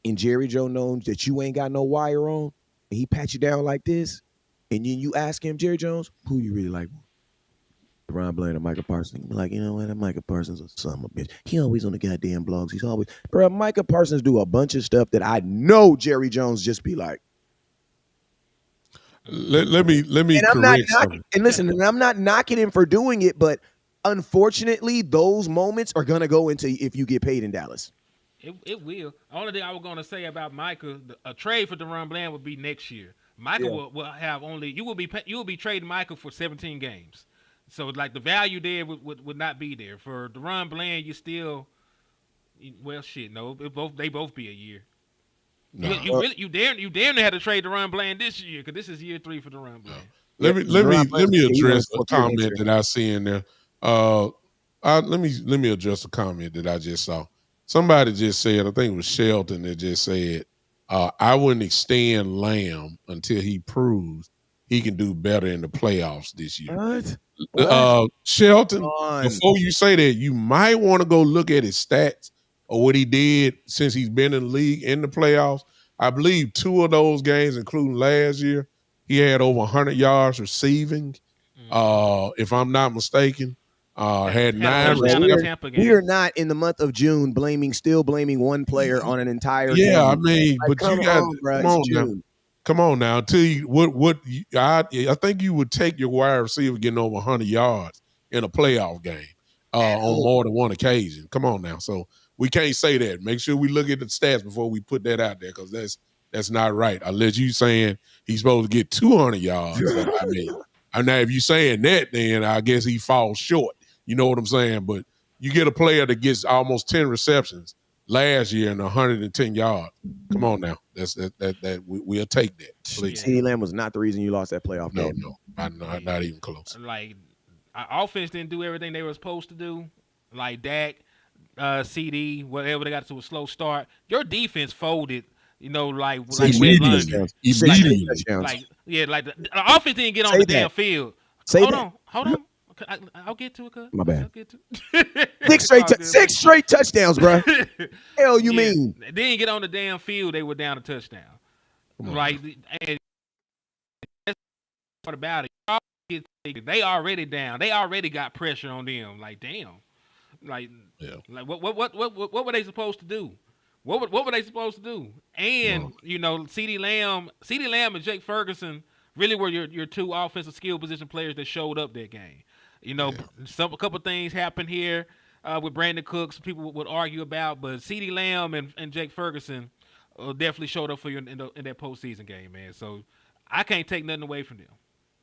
and Jerry Joe knows that you ain't got no wire on, and he pat you down like this, and then you ask him, Jerry Jones, who you really like? Ron Bland or Micah Parsons. He be like, you know what? That Micah Parsons is a son of a bitch. He always on the goddamn blogs. He's always, bro. Micah Parsons do a bunch of stuff that I know Jerry Jones just be like. Let me And I'm not correct knocking. something. And listen, and I'm not knocking him for doing it, but unfortunately, those moments are gonna go into if you get paid in Dallas. It will. Only thing I was going to say about Micah, a trade for DeRon Bland would be next year. Micah will have only you will be trading Micah for 17 games. So like the value there would not be there. For DeRon Bland, you still no, they both be a year. No. You damn near had to trade DeRon Bland this year because this is year 3 for DeRon Bland. Let me address a comment nature. that I see in there. Let me address a comment that I just saw. Somebody just said, I think it was Shelton that just said, I wouldn't extend Lamb until he proves he can do better in the playoffs this year. What? Shelton, on. before you say that, you might want to go look at his stats or what he did since he's been in the league in the playoffs. I believe 2 of those games, including last year, he had over 100 yards receiving, if I'm not mistaken. Had 9 touchdown in the receptions. Tampa game. We are not in the month of June still blaming one player on an entire game. Yeah, I mean, but come you got on, bro. come on It's now. June. Come on now. Tell you I think you would take your wide receiver getting over 100 yards in a playoff game on more than one occasion. Come on now. So we can't say that. Make sure we look at the stats before we put that out there because That's not right. Unless you saying he's supposed to get 200 yards. I mean, now if you saying that, then I guess he falls short. You know what I'm saying? But you get a player that gets almost 10 receptions last year and 110 yards. Come on now. We'll take that, please. CeeDee Lamb was not the reason you lost that playoff game. No, not even close. Like, our offense didn't do everything they were supposed to do. Like Dak, CD, whatever they got to a slow start. Your defense folded. Like immediately. Like the offense didn't get on the damn field. Hold on. I'll get to it, cuz. My bad. I'll get to it. Six straight touchdowns, bro. Hell, you mean? They didn't get on the damn field. They were down a touchdown. Like, and that's what about it. They already down. They already got pressure on them. Like, damn. Like what were they supposed to do? What were they supposed to do? And CeeDee Lamb and Jake Ferguson really were your two offensive skill position players that showed up that game. A couple things happened here with Brandon Cooks. People would argue about, but CeeDee Lamb and Jake Ferguson definitely showed up for you in that postseason game, man. So I can't take nothing away from them.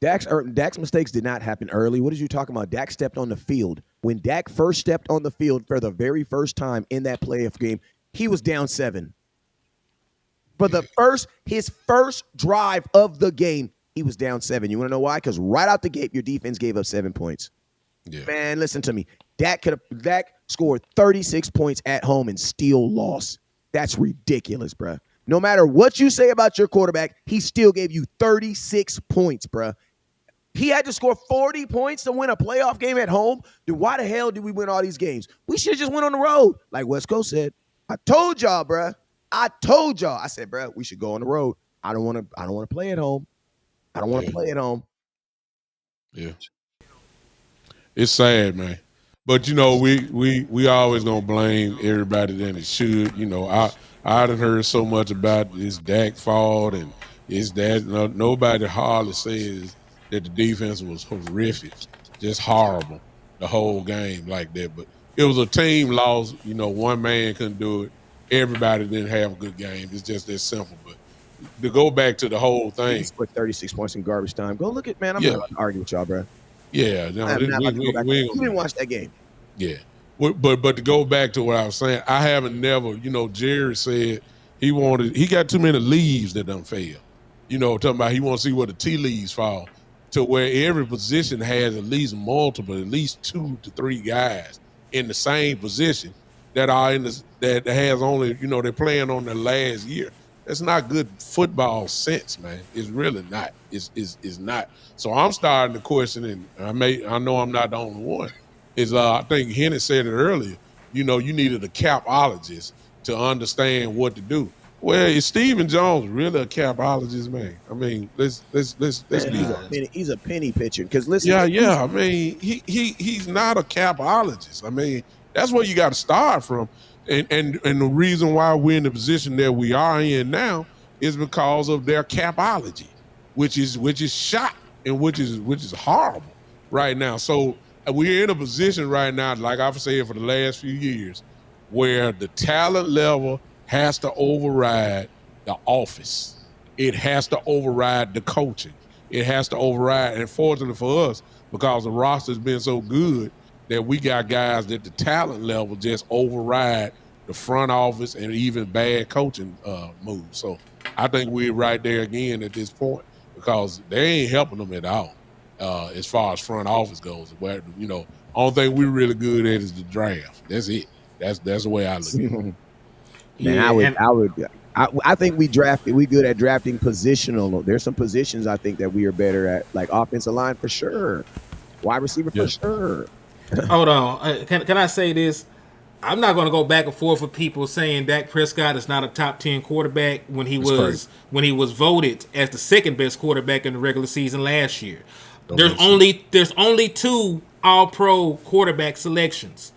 Dak's mistakes did not happen early. What are you talking about? Dak stepped on the field. When Dak first stepped on the field for the very first time in that playoff game, he was down 7. For his first drive of the game, he was down 7. You want to know why? Because right out the gate, your defense gave up 7 points. Yeah. Man, listen to me. Dak scored 36 points at home and still lost. That's ridiculous, bruh. No matter what you say about your quarterback, he still gave you 36 points, bruh. He had to score 40 points to win a playoff game at home. Then why the hell did we win all these games? We should have just went on the road. Like West Coast said. I told y'all, bruh. I said, bruh, we should go on the road. I don't want to play at home. I don't want to play at home. Yeah. It's sad, man. But we always gonna blame everybody that it should. I done heard so much about this Dak fault and it's that. Nobody hardly says that the defense was horrific, just horrible the whole game like that. But it was a team loss. One man couldn't do it. Everybody didn't have a good game. It's just that simple. But to go back to the whole thing, he scored 36 points in garbage time. Go look at, man. I'm not going to argue with y'all, bro. Yeah, no, we didn't watch that game. Yeah, but to go back to what I was saying, I haven't never. Jerry said he got too many leaves that done fail. Talking about he want to see where the tea leaves fall, to where every position has at least 2 to 3 guys in the same position that are that has only they're playing on their last year. That's not good football sense, man. It's really not. It's not. So I'm starting to question, and I know I'm not the only one. I think Henry said it earlier. You needed a capologist to understand what to do. Well, is Stephen Jones really a capologist, man? I mean, let's be honest. He's a penny pitcher. Because listen, yeah. I mean, he's not a capologist. I mean, that's where you got to start from. And the reason why we're in the position that we are in now is because of their capology, which is shot and which is horrible right now. So we're in a position right now, like I've said for the last few years, where the talent level has to override the office. It has to override the coaching. It has to override. And fortunately for us, because the roster's been so good, that we got guys that the talent level just override the front office and even bad coaching moves. So I think we're right there again at this point because they ain't helping them at all as far as front office goes. Where only thing we're really good at is the draft. That's it. That's the way I look at it. Man, I think we good at drafting positional. There's some positions I think that we are better at, like offensive line for sure, wide receiver for sure. Hold on. Can I say this? I'm not going to go back and forth with people saying Dak Prescott is not a top 10 quarterback when he was voted as the second best quarterback in the regular season last year. There's only 2 All-Pro quarterback selections.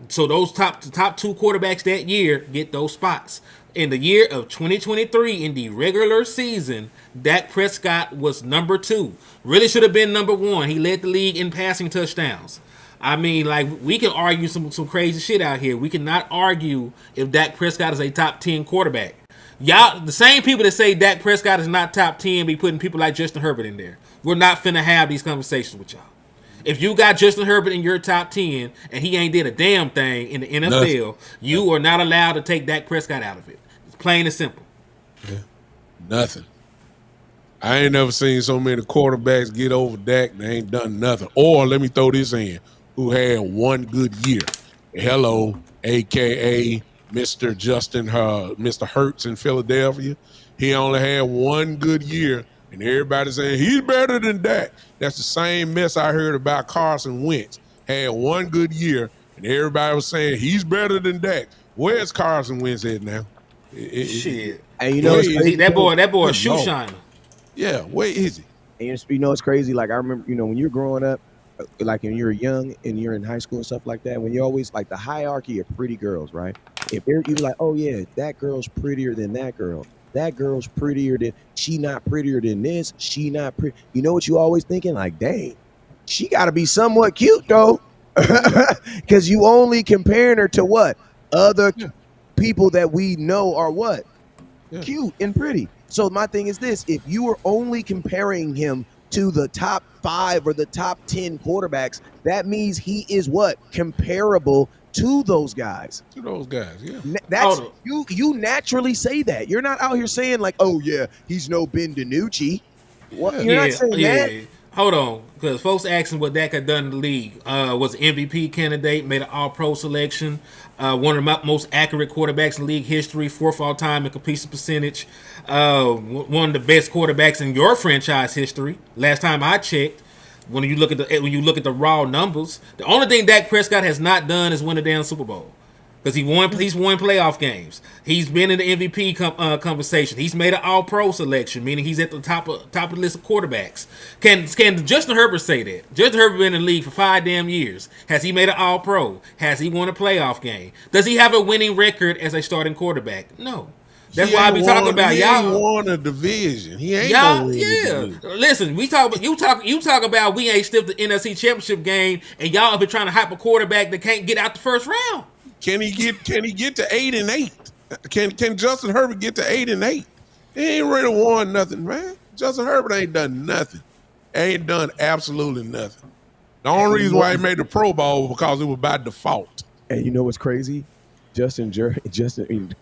So those top 2 quarterbacks that year get those spots. In the year of 2023, in the regular season, Dak Prescott was number 2. Really should have been number 1. He led the league in passing touchdowns. I mean, like, we can argue some crazy shit out here. We cannot argue if Dak Prescott is a top 10 quarterback. Y'all, the same people that say Dak Prescott is not top 10 be putting people like Justin Herbert in there. We're not finna have these conversations with y'all. If you got Justin Herbert in your top 10 and he ain't did a damn thing in the NFL, you are not allowed to take Dak Prescott out of it. It's plain and simple. Yeah. Nothing. I ain't never seen so many quarterbacks get over Dak. They ain't done nothing. Or let me throw this in, who had one good year. Hello, a.k.a. Mr. Mr. Hurts in Philadelphia. He only had one good year, and everybody's saying he's better than Dak. That's the same mess I heard about Carson Wentz. Had one good year, and everybody was saying he's better than Dak. Where's Carson Wentz at now? Shit. And you know, that boy a shoe shiner. Yeah, where is he? And you know, it's crazy. Like I remember, you know, when you're growing up, like when you're young and you're in high school and stuff like that, when you're always like the hierarchy of pretty girls, right? If you're like, oh yeah, that girl's prettier than that girl. That girl's prettier than, she not prettier than this. She not pretty. You know what you always thinking? Like, dang, she got to be somewhat cute though. Because you only comparing her to what? Other people that we know are what? Cute and pretty. So my thing is this, if you are only comparing him to the top 5 or the top 10 quarterbacks, that means he is what? Comparable to those guys. To those guys, yeah. That's you naturally say that. You're not out here saying like, oh yeah, he's no Ben DiNucci. What? You're not saying that. Hold on, because folks asking what Dak had done in the league. Was an MVP candidate, made an All-Pro selection, one of the most accurate quarterbacks in league history, 4th all-time in completion percentage, one of the best quarterbacks in your franchise history. Last time I checked, when you look at the raw numbers, the only thing Dak Prescott has not done is win a damn Super Bowl. Because he's won playoff games. He's been in the MVP conversation. He's made an All-Pro selection, meaning he's at the top of the list of quarterbacks. Can Justin Herbert say that? Justin Herbert been in the league for 5 damn years. Has he made an All-Pro? Has he won a playoff game? Does he have a winning record as a starting quarterback? No. That's why I be talking about y'all. He won a division. He ain't y'all. Listen, we talk. You talk about we ain't still the NFC Championship game, and y'all have been trying to hype a quarterback that can't get out the first round. Can he get to 8-8? Can Justin Herbert get to 8-8? He ain't really won nothing, man. Justin Herbert ain't done nothing. Ain't done absolutely nothing. The only reason why he made the Pro Bowl was because it was by default. And you know what's crazy? Justin,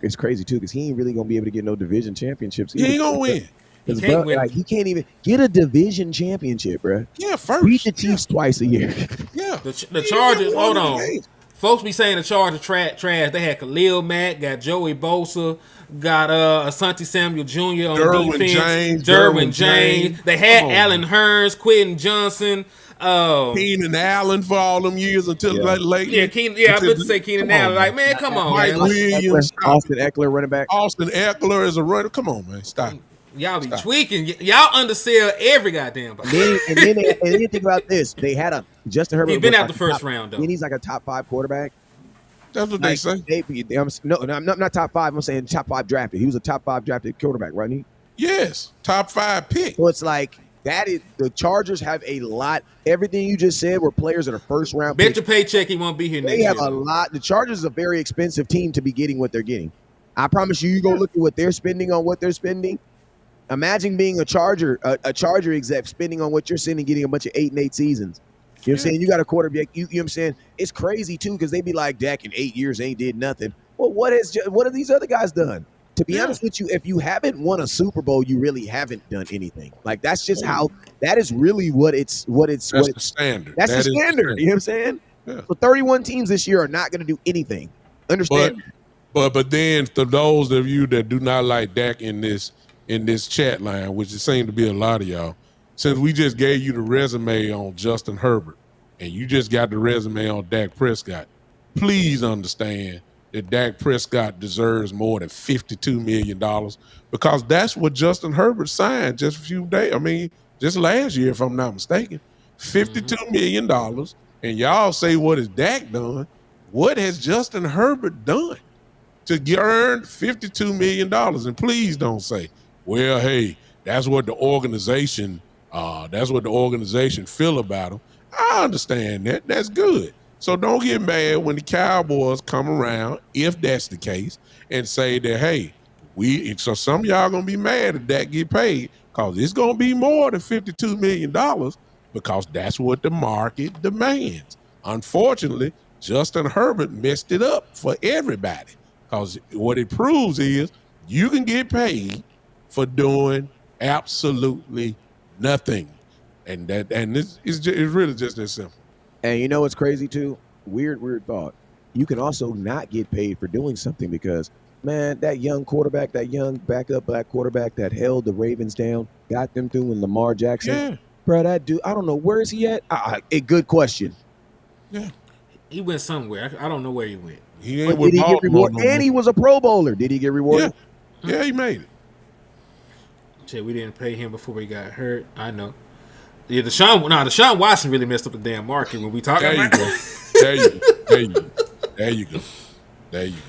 it's crazy too because he ain't really gonna be able to get no division championships. He ain't gonna win. He can't even get a division championship, bro. Yeah, first. Beat the Chiefs twice a year. Yeah. The Chargers. Hold on. Folks be saying the Chargers trash. They had Khalil Mack, got Joey Bosa, got Asante Samuel Jr. on defense. Derwin James. They had Allen Hurns, Quentin Johnson. Keenan Allen for all them years until late. Yeah, I was about to say Keenan Allen. Like, man, come on, Mike Williams. Austin Eckler, running back. Austin Eckler is a runner. Come on, man. Stop. Y'all be tweaking. Y'all undersell every goddamn body. And then think about this. They had a Justin Herbert. He's been out the first round, though. And he's like a top 5 quarterback. That's what they say. I'm not top 5. I'm saying top 5 drafted. He was a top 5 drafted quarterback, right? Yes, top 5 pick. So it's like that is the Chargers have a lot. Everything you just said were players that are first round. Bet your paycheck he won't be here next year. They have a lot. The Chargers is a very expensive team to be getting what they're getting. I promise you. You go look at what they're spending on what they're spending. Imagine being a Charger exec spending on what you're spending, getting a bunch of 8-8 seasons. You know what I'm saying? You got a quarterback. You know what I'm saying? It's crazy too because they be like, Dak in 8 years ain't did nothing. Well, what have these other guys done? To be honest with you, if you haven't won a Super Bowl, you really haven't done anything. Like that's just how. That is really what it's. That's the standard. That's the standard. You know what I'm saying? Yeah. So 31 teams this year are not going to do anything. Understand? But then to those of you that do not like Dak in this chat line, which it seems to be a lot of y'all, since we just gave you the resume on Justin Herbert and you just got the resume on Dak Prescott, please understand that Dak Prescott deserves more than $52 million because that's what Justin Herbert signed just a few days. I mean, just last year, if I'm not mistaken, $52 million. And y'all say, what has Dak done? What has Justin Herbert done to earn $52 million? And please don't say, well, hey, that's what the organization feel about him. I understand that. That's good. So don't get mad when the Cowboys come around, if that's the case, and say that, hey, So some of y'all gonna be mad if that get paid because it's gonna be more than $52 million because that's what the market demands. Unfortunately, Justin Herbert messed it up for everybody because what it proves is you can get paid for doing absolutely nothing, and it's really just that simple. And you know what's crazy too? Weird thought. You can also not get paid for doing something because, man, that young quarterback, that young backup black quarterback that held the Ravens down, got them through in Lamar Jackson. Yeah, Bro, that dude, I don't know, where is he at? A good question. yeah. He went somewhere. I don't know where he went. He ain't But with did he get Baltimore rewarded? no more. And he was a Pro Bowler. Did he get Yeah, rewarded? yeah, he made it. Shit, we didn't pay him before he got hurt. I know. Yeah, Deshaun Watson really messed up the damn market when we talking There you about. go. There you go. There you go. There you go. There you go.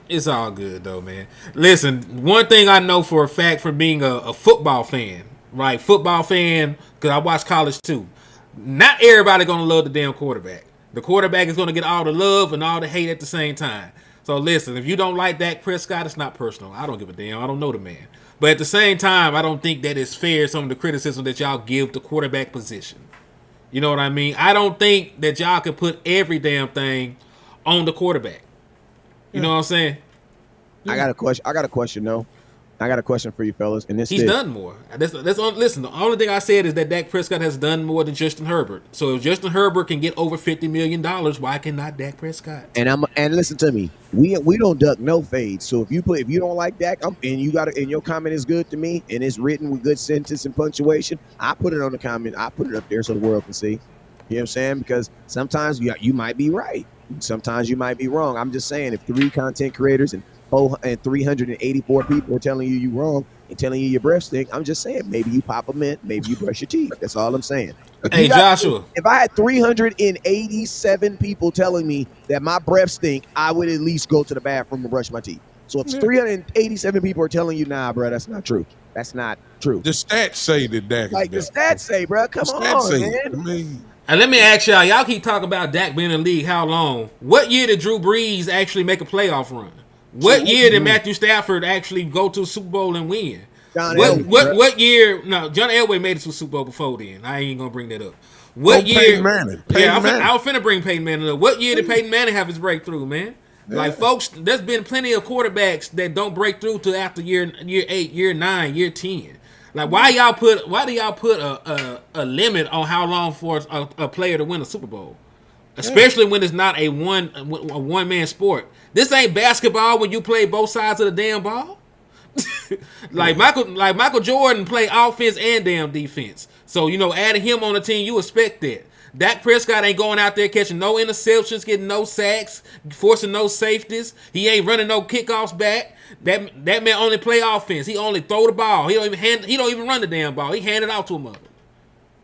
It's all good though, man. Listen, one thing I know for a fact from being a football fan, right? Football fan, because I watch college too. Not everybody gonna love the damn quarterback. The quarterback is gonna get all the love and all the hate at the same time. So listen, if you don't like Dak Prescott, it's not personal. I don't give a damn. I don't know the man. But at the same time, I don't think that it's fair some of the criticism that y'all give the quarterback position. You know what I mean? I don't think that y'all can put every damn thing on the quarterback. You know what I'm saying? I got a question though. I got a question for you fellas. And He's done more. Listen, the only thing I said is that Dak Prescott has done more than Justin Herbert. So if Justin Herbert can get over $50 million, why cannot Dak Prescott? And listen to me. We don't duck no fades. So if you don't like Dak, and your comment is good to me and it's written with good sentence and punctuation, I put it on the comment. I put it up there so the world can see. You know what I'm saying? Because sometimes you might be right. Sometimes you might be wrong. I'm just saying if 3 content creators and 384 people are telling you wrong and telling you your breath stink, I'm just saying maybe you pop a mint, maybe you brush your teeth. That's all I'm saying. Hey, Joshua. If I had 387 people telling me that my breath stink, I would at least go to the bathroom and brush my teeth. So if 387 people are telling you, nah, bro, that's not true. That's not true. The stats say that Dak is Like the better. stats say, bro, come on, man. I mean, And let me ask y'all. Y'all keep talking about Dak being in the league. How long? What year did Drew Brees actually make a playoff run? What year did Matthew Stafford actually go to the Super Bowl and win? What year? No, John Elway made it to the Super Bowl before then. I ain't gonna bring that up. What year? Peyton Manning. I was finna bring Peyton Manning up. What year did Peyton Manning have his breakthrough, man? Yeah. Like, folks, there's been plenty of quarterbacks that don't break through till after year 8, year 9, year 10. Like, why do y'all put a limit on how long for a player to win a Super Bowl? Especially when it's not a one man sport. This ain't basketball when you play both sides of the damn ball. Michael Jordan played offense and damn defense. So, adding him on the team, you expect that. Dak Prescott ain't going out there catching no interceptions, getting no sacks, forcing no safeties. He ain't running no kickoffs back. That man only play offense. He only throw the ball. He don't even run the damn ball. He hand it out to him.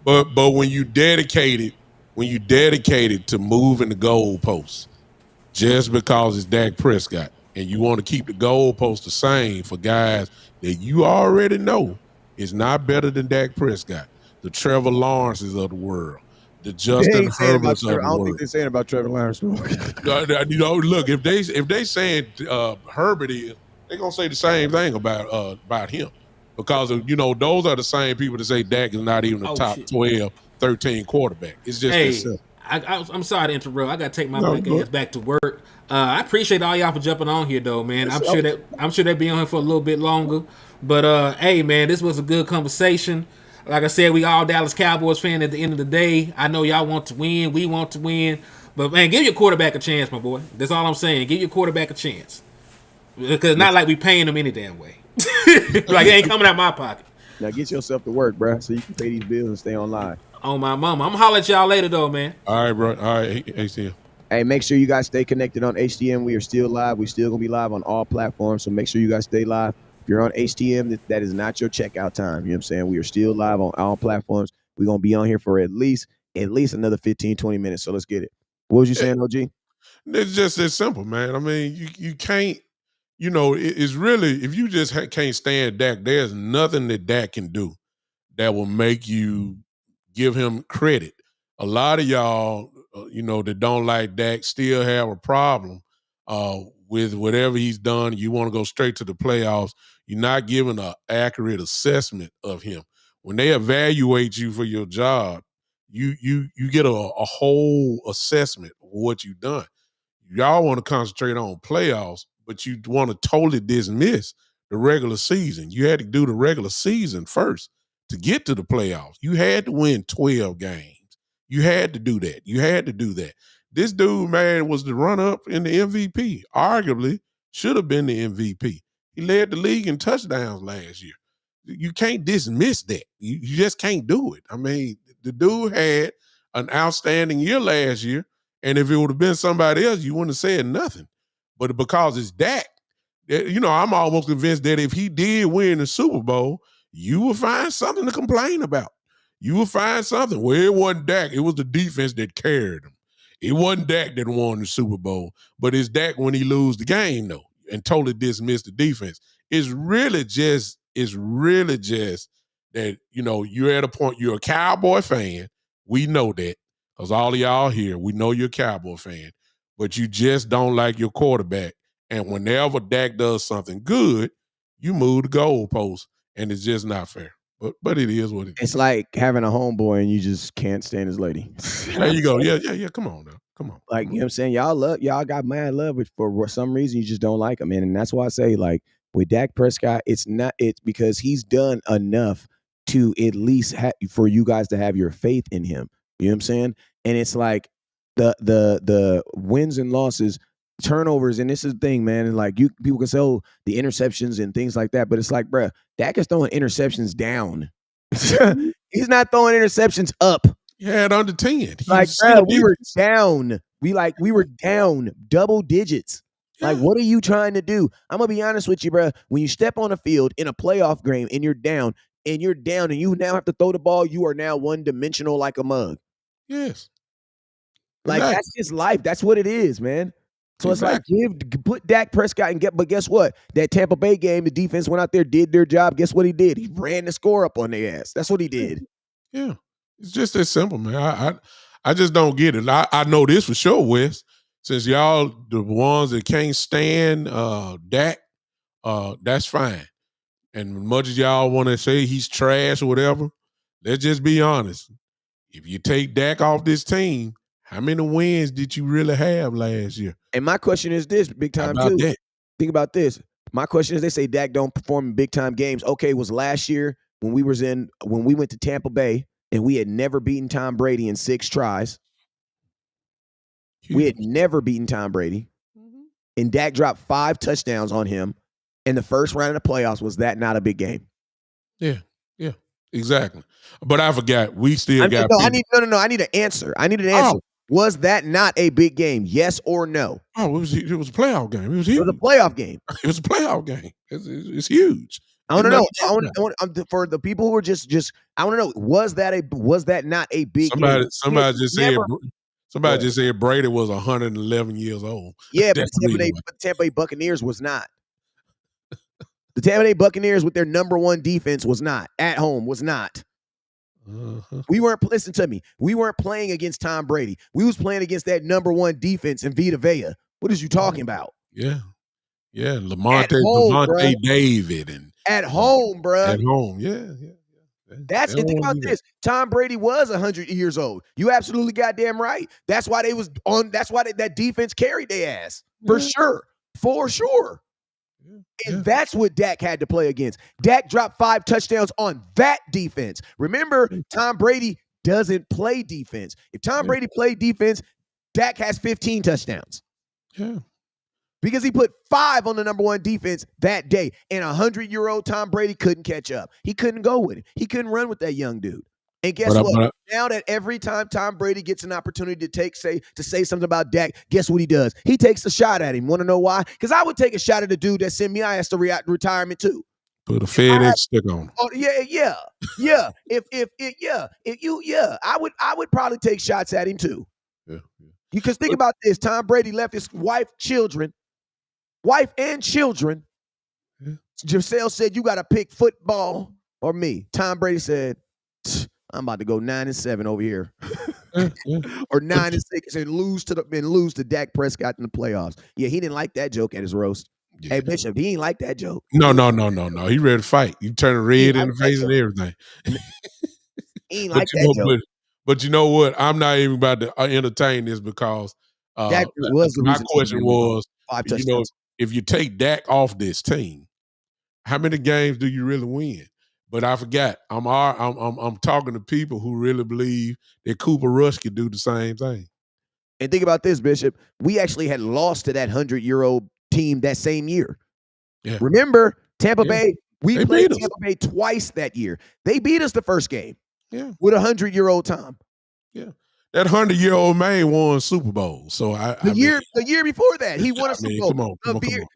But when you dedicated to moving the goalposts, just because it's Dak Prescott, and you want to keep the goalposts the same for guys that you already know is not better than Dak Prescott, the Trevor Lawrences of the world, the Justin Herberts of the world. I don't think they're saying about Trevor Lawrence. Look, if they saying Herbert is, they're gonna say the same thing about him, because those are the same people that say Dak is not even a top 12, 13 quarterback. It's just that simple. I'm sorry to interrupt. I gotta take my black ass back to work. I appreciate all y'all for jumping on here, though, man. I'm sure they'll be on here for a little bit longer. But hey, man, this was a good conversation. Like I said, we all Dallas Cowboys fan at the end of the day. I know y'all want to win. We want to win. But man, give your quarterback a chance, my boy. That's all I'm saying. Give your quarterback a chance. Because it's not like we paying them any damn way. Like, it ain't coming out my pocket. Now get yourself to work, bro, so you can pay these bills and stay online. On my mama. I'm gonna holler at y'all later, though, man. All right, bro. All right, HTM. Hey, make sure you guys stay connected on HTM. We are still live. We're still going to be live on all platforms, so make sure you guys stay live. If you're on HTM, that is not your checkout time. You know what I'm saying? We are still live on all platforms. We're going to be on here for at least another 15, 20 minutes, so let's get it. What was you saying, OG? It's just as simple, man. I mean, you can't, it's really, if you just can't stand Dak, there's nothing that Dak can do that will make you give him credit. A lot of y'all, that don't like Dak still have a problem with whatever he's done, you want to go straight to the playoffs, you're not giving an accurate assessment of him. When they evaluate you for your job, you get a whole assessment of what you've done. Y'all want to concentrate on playoffs, but you want to totally dismiss the regular season. You had to do the regular season first to get to the playoffs. You had to win 12 games. You had to do that. You had to do that. This dude, man, was the run-up in the MVP. Arguably, should have been the MVP. He led the league in touchdowns last year. You can't dismiss that. You just can't do it. I mean, the dude had an outstanding year last year, and if it would have been somebody else, you wouldn't have said nothing. But because it's Dak, I'm almost convinced that if he did win the Super Bowl, you will find something to complain about. You will find something. Well, it wasn't Dak. It was the defense that carried him. It wasn't Dak that won the Super Bowl, but it's Dak when he lose the game, though, and totally dismiss the defense. It's really just that, you're at a point, you're a Cowboy fan. We know that because all of y'all here, we know you're a Cowboy fan, but you just don't like your quarterback. And whenever Dak does something good, you move the goalpost, and it's just not fair. But it is what it is. It's like having a homeboy and you just can't stand his lady. There you go. Yeah. Come on now. Come on. Like, you know what I'm saying? Y'all got mad love, but for some reason you just don't like him, man. And that's why I say, like, with Dak Prescott, it's because he's done enough to at least for you guys to have your faith in him. You know what I'm saying? And it's like the wins and losses, turnovers, and this is the thing, man. And like people can say, oh, the interceptions and things like that, but it's like, bruh, Dak is throwing interceptions down. He's not throwing interceptions up. He had under 10. Like, bruh, we were down. We were down double digits. Yeah. Like, what are you trying to do? I'm gonna be honest with you, bruh. When you step on a field in a playoff game and you're down, and you now have to throw the ball, you are now one-dimensional like a mug. Yes. Like, Exactly. that's just life. That's what it is, man. So Exactly. it's like, put Dak Prescott but guess what? That Tampa Bay game, the defense went out there, did their job. Guess what he did? He ran the score up on their ass. That's what he did. Yeah. It's just that simple, man. I just don't get it. I know this for sure, Wes. Since y'all the ones that can't stand Dak, that's fine. And much as y'all want to say he's trash or whatever, let's just be honest. If you take Dak off this team, how many wins did you really have last year? And my question is this, big time too. That? Think about this. My question is, they say Dak don't perform in big time games. Okay, it was last year when we went to Tampa Bay and we had never beaten Tom Brady in 6 tries. Huge. We had never beaten Tom Brady. Mm-hmm. And Dak dropped 5 touchdowns on him in the first round of the playoffs. Was that not a big game? Yeah, exactly. But I forgot. We still got. I need an answer. I need an answer. Oh. Was that not a big game? Yes or no? Oh, it was a playoff game. It was huge. It was a playoff game. It was a playoff game. It's huge. I want to know. I want for the people who are just. I want to know. Was that not a big game? Somebody just said Brady was 111 years old. Yeah, but the Tampa Bay Buccaneers was not. The Tampa Bay Buccaneers with their number 1 defense was not. At home was not. Uh-huh. Listen to me. We weren't playing against Tom Brady. We was playing against that number 1 defense in Vita Vea. What is you talking about? Yeah. Lavonte David and at home, bro. At home, yeah. That's the thing about this. Tom Brady was 100 years old. You absolutely goddamn right. That's why they was on. That's why that defense carried their ass for sure. And that's what Dak had to play against. Dak dropped 5 touchdowns on that defense. Remember, Tom Brady doesn't play defense. If Tom Brady played defense, Dak has 15 touchdowns. Yeah. Because he put 5 on the number 1 defense that day. And 100-year-old Tom Brady couldn't catch up. He couldn't go with it. He couldn't run with that young dude. And guess what? Now that every time Tom Brady gets an opportunity to say something about Dak, guess what he does? He takes a shot at him. Want to know why? Because I would take a shot at the dude that sent me ass to retirement too. Put a FedEx stick on him. Oh yeah. I would probably take shots at him too. Yeah. Because think about this: Tom Brady left his wife and children. Yeah. Giselle said, "You got to pick football or me." Tom Brady said, I'm about to go 9-7 over here. Yeah. Or 9-6 and lose to Dak Prescott in the playoffs. Yeah, he didn't like that joke at his roast. Yeah. Hey, Bishop, he ain't like that joke. No. He ready to fight. You turn He red ain't in like the that face and joke. everything. He ain't But like that joke. but you know what? I'm not even about to entertain this because Dak was the my reason question was, 5 you know, touchdowns. if you take Dak off this team, how many games do you really win? But I forgot. I'm talking to people who really believe that Cooper Rush could do the same thing. And think about this, Bishop. We actually had lost to that 100-year-old team that same year. Yeah. Remember, Tampa Yeah. Bay, we They played beat us. Tampa Bay twice that year. They beat us the first game Yeah. with 100-year-old Tom. Yeah. That 100-year-old man won Super Bowl. So The year before that, he won a I Super mean, Bowl. come on.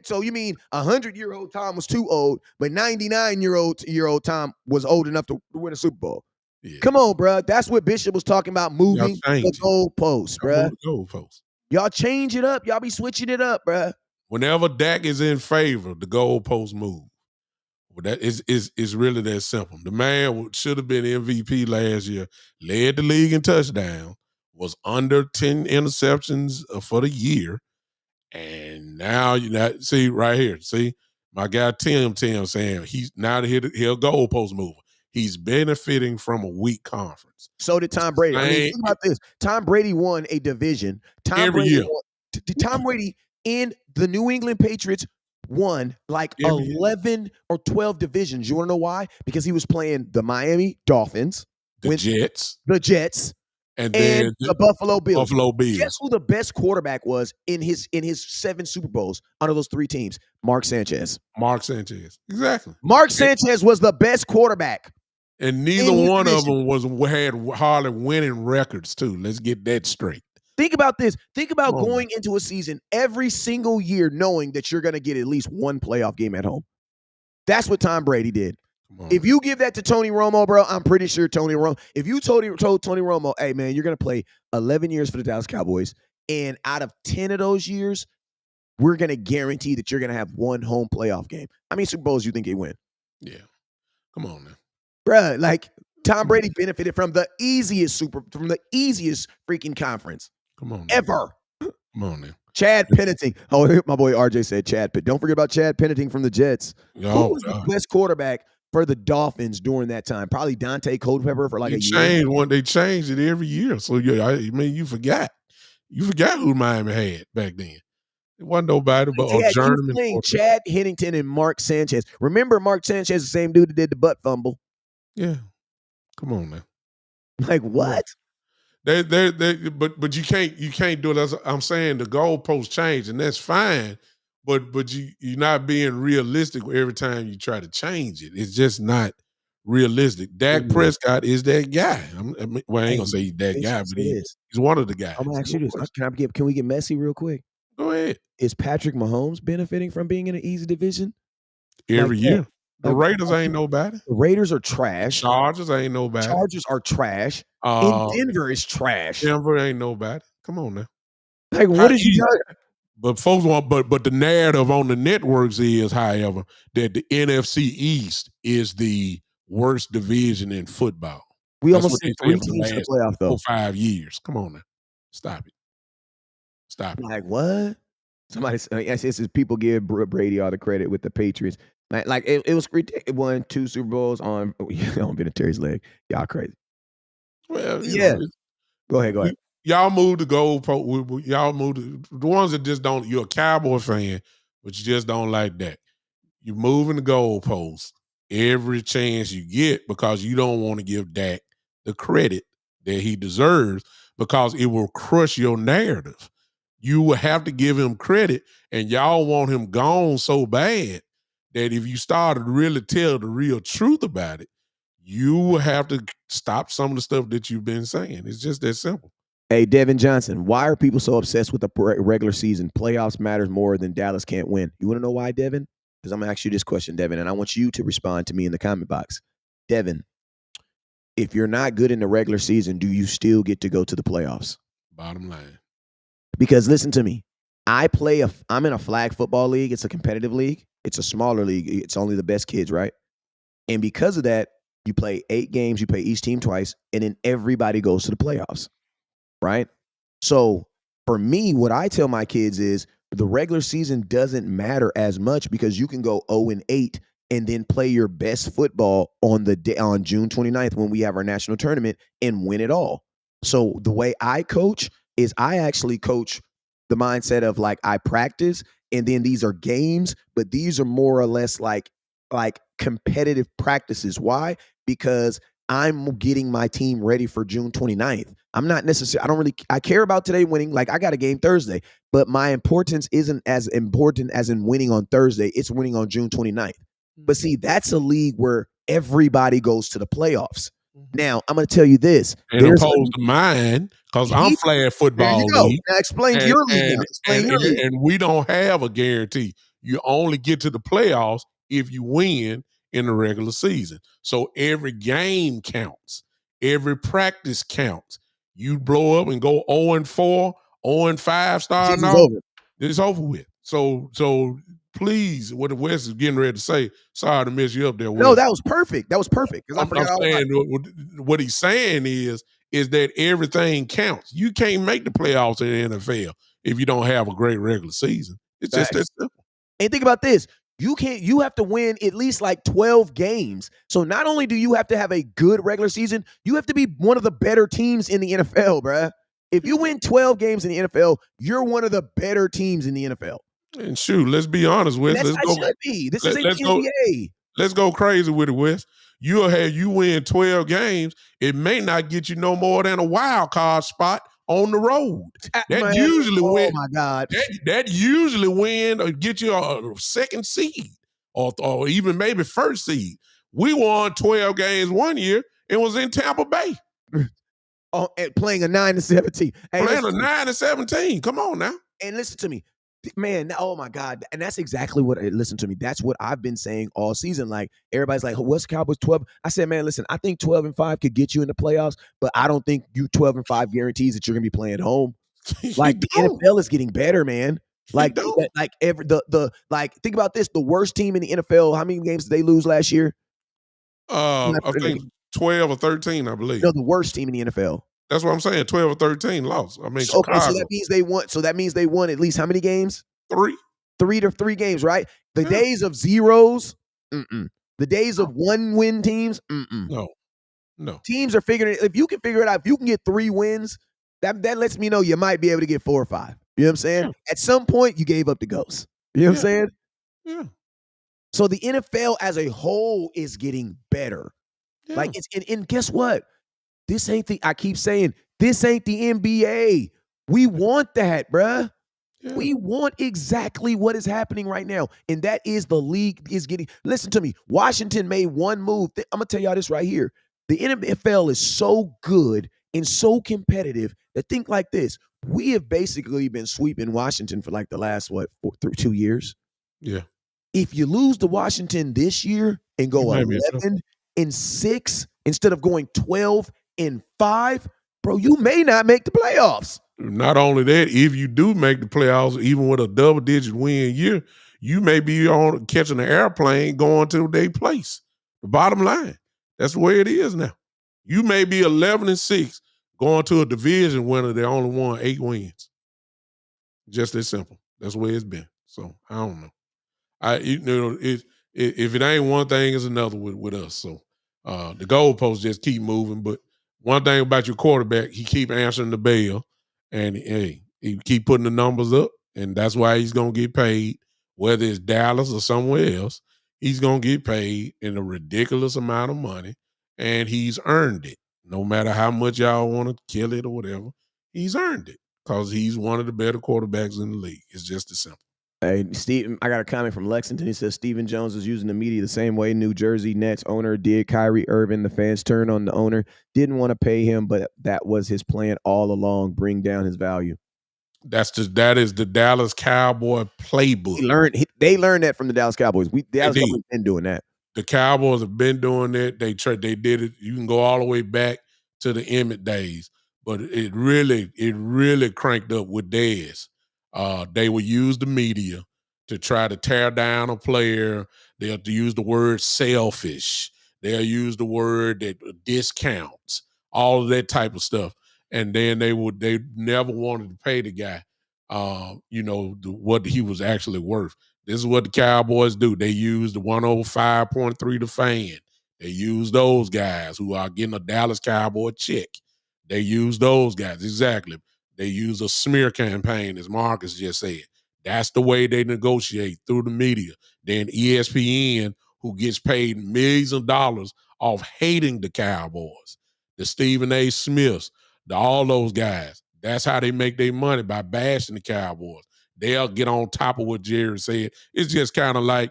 So you mean 100-year-old Tom was too old, but 99-year-old Tom was old enough to win a Super Bowl? Yeah. Come on, bro. That's what Bishop was talking about, moving the goalposts, bro. Goalposts. Y'all change it up. Y'all be switching it up, bro. Whenever Dak is in favor, the goalposts move. Well, that is really that simple. The man should have been MVP last year, led the league in touchdown, was under 10 interceptions for the year, and now see right here. See my guy Tim saying he's now he'll goalpost mover. He's benefiting from a weak conference. So did Tom Brady. I mean, think about this. Tom Brady won a division. Tom Brady and the New England Patriots won like 11 or 12 divisions. You want to know why? Because he was playing the Miami Dolphins, the Jets, and the Buffalo Bills. Bills. Guess who the best quarterback was in his 7 Super Bowls under those 3 teams? Mark Sanchez. Exactly. Mark Sanchez was the best quarterback. And neither one of them had hardly winning records, too. Let's get that straight. Think about this. Think about going into a season every single year knowing that you're going to get at least one playoff game at home. That's what Tom Brady did. If you give that to Tony Romo, bro, I'm pretty sure Tony Romo, if you told Tony Romo, hey, man, you're going to play 11 years for the Dallas Cowboys, and out of 10 of those years, we're going to guarantee that you're going to have one home playoff game. How many Super Bowls do you think he win? Yeah. Come on, man. Bruh, like Tom Brady benefited from the easiest freaking conference. Come on, ever. Come on, man. Chad Pennington. Oh, my boy RJ said Chad, but don't forget about Chad Pennington from the Jets. Who was the best quarterback for the Dolphins during that time? Probably Dante Culpepper for like a year. They changed it every year. So you forgot. You forgot who Miami had back then. It wasn't nobody but a journeyman. Playing Chad Pennington and Mark Sanchez. Remember Mark Sanchez, the same dude that did the butt fumble? Yeah. Come on now. Like what? But you can't do it. I'm saying the goalposts change, and that's fine. But you're not being realistic every time you try to change it. It's just not realistic. Dak Prescott is that guy. I ain't gonna say he's that guy, but he's one of the guys. I'm gonna ask you this. Can we get messy real quick? Go ahead. Is Patrick Mahomes benefiting from being in an easy division? Every year. The Raiders ain't nobody. The Raiders are trash. Chargers ain't nobody. Chargers are trash. And Denver is trash. Denver ain't nobody. Come on now. Like, what is you talking? But folks want, but the narrative on the networks is, however, that the NFC East is the worst division in football. We almost sent 3 teams to the playoff, though. 5 years. Come on now. Stop it. Like, what? Somebody says people give Brady all the credit with the Patriots. Like it was ridiculous. Won 2 Super Bowls on Ben and Terry's leg. Y'all crazy. Well, yeah. Go ahead. Y'all move the goalpost. Y'all move the ones that just don't. You're a Cowboy fan, but you just don't like that. You're moving the goalpost every chance you get because you don't want to give Dak the credit that he deserves because it will crush your narrative. You will have to give him credit, and y'all want him gone so bad that if you start to really tell the real truth about it, you will have to stop some of the stuff that you've been saying. It's just that simple. Hey, Devin Johnson, why are people so obsessed with the regular season? Playoffs matters more than Dallas can't win. You want to know why, Devin? Because I'm going to ask you this question, Devin, and I want you to respond to me in the comment box. Devin, if you're not good in the regular season, do you still get to go to the playoffs? Bottom line. Because listen to me. I'm in a flag football league. It's a competitive league. It's a smaller league. It's only the best kids, right? And because of that, You play 8 games, you play each team twice, and then everybody goes to the playoffs, right? So for me, what I tell my kids is the regular season doesn't matter as much because you can go 0-8 and then play your best football on June 29th when we have our national tournament and win it all. So the way I coach is I actually coach the mindset of like I practice and then these are games, but these are more or less like competitive practices. Why? Because I'm getting my team ready for June 29th. I'm not necessarily, I care about today winning. Like I got a game Thursday, but my importance isn't as important as in winning on Thursday. It's winning on June 29th. But see, that's a league where everybody goes to the playoffs. Now, I'm going to tell you this. And opposed to mine, because I'm flag There football you go. league. Now explain your league now. Explain your league. And we don't have a guarantee. You only get to the playoffs if you win in the regular season. So every game counts. Every practice counts. You blow up and go 0-4, 0-5 starting off, it's over with. So please, what the West is getting ready to say, sorry to mess you up there, West. No, that was perfect. That was perfect. Because I forgot all about it. What he's saying is that everything counts. You can't make the playoffs in the NFL if you don't have a great regular season. It's just that simple. And think about this. You have to win at least like 12 games. So not only do you have to have a good regular season, you have to be one of the better teams in the NFL, bruh. If you win 12 games in the NFL, you're one of the better teams in the NFL. And shoot, let's be honest, Wes. This is the NBA. Let's go crazy with it, Wes. You win 12 games, it may not get you no more than a wild card spot on the road. That usually win or get you a second seed or even maybe first seed. We won 12 games one year and was in Tampa Bay. Playing a 9-17. Playing a 9-17. Come on now. And listen to me. Man, oh my God. And that's exactly what, listen to me. That's what I've been saying all season. Like, everybody's like, what's Cowboys 12? I said, man, listen, I think 12-5 could get you in the playoffs, but I don't think you 12-5 guarantees that you're going to be playing home. Like, the NFL is getting better, man. Like, think about this. The worst team in the NFL, how many games did they lose last year? I think 12 or 13, I believe. No, the worst team in the NFL. That's what I'm saying. 12 or 13 lost. I mean, okay, so that means they won. So that means they won at least how many games? 3. 3 games, right? The days of zeros, the days of 1-win teams, No. Teams are figuring it. If you can figure it out, if you can get 3 wins, that lets me know you might be able to get 4 or 5. You know what I'm saying? Yeah. At some point, you gave up the ghost. You know what I'm saying? Yeah. So the NFL as a whole is getting better. Yeah. Like and guess what? This ain't I keep saying, this ain't the NBA. We want that, bruh. Yeah. We want exactly what is happening right now. And that is the league is getting, listen to me. Washington made one move. I'm going to tell y'all this right here. The NFL is so good and so competitive that think like this. We have basically been sweeping Washington for like the last, 2 years? Yeah. If you lose to Washington this year and go 11-6 instead of going 12-5, bro, you may not make the playoffs. Not only that, if you do make the playoffs, even with a double-digit win year, you may be on catching an airplane going to their place. The bottom line, that's the way it is now. You may be 11-6 going to a division winner that only won 8 wins. Just as simple. That's the way it's been. So I don't know. If it ain't one thing, it's another with us. So the goalposts just keep moving. But one thing about your quarterback, he keep answering the bell, and he keep putting the numbers up, and that's why he's gonna get paid. Whether it's Dallas or somewhere else, he's gonna get paid in a ridiculous amount of money, and he's earned it. No matter how much y'all want to kill it or whatever, he's earned it because he's one of the better quarterbacks in the league. It's just as simple. Hey, Steve, I got a comment from Lexington. He says Stephen Jones is using the media the same way New Jersey Nets owner did Kyrie Irving. The fans turned on the owner, didn't want to pay him, but that was his plan all along, bring down his value. That is the Dallas Cowboy playbook. They learned that from the Dallas Cowboys. Dallas Cowboys been doing that. The Cowboys have been doing that. They did it. You can go all the way back to the Emmett days, but it really cranked up with Dez. They would use the media to try to tear down a player. They have to use the word selfish. They'll use the word that discounts, all of that type of stuff. And then they never wanted to pay the guy, what he was actually worth. This is what the Cowboys do. They use the 105.3 The Fan. They use those guys who are getting a Dallas Cowboy check. They use those guys, exactly. They use a smear campaign, as Marcus just said. That's the way they negotiate, through the media. Then ESPN, who gets paid millions of dollars off hating the Cowboys. The Stephen A. Smiths, all those guys. That's how they make their money, by bashing the Cowboys. They'll get on top of what Jerry said. It's just kind of like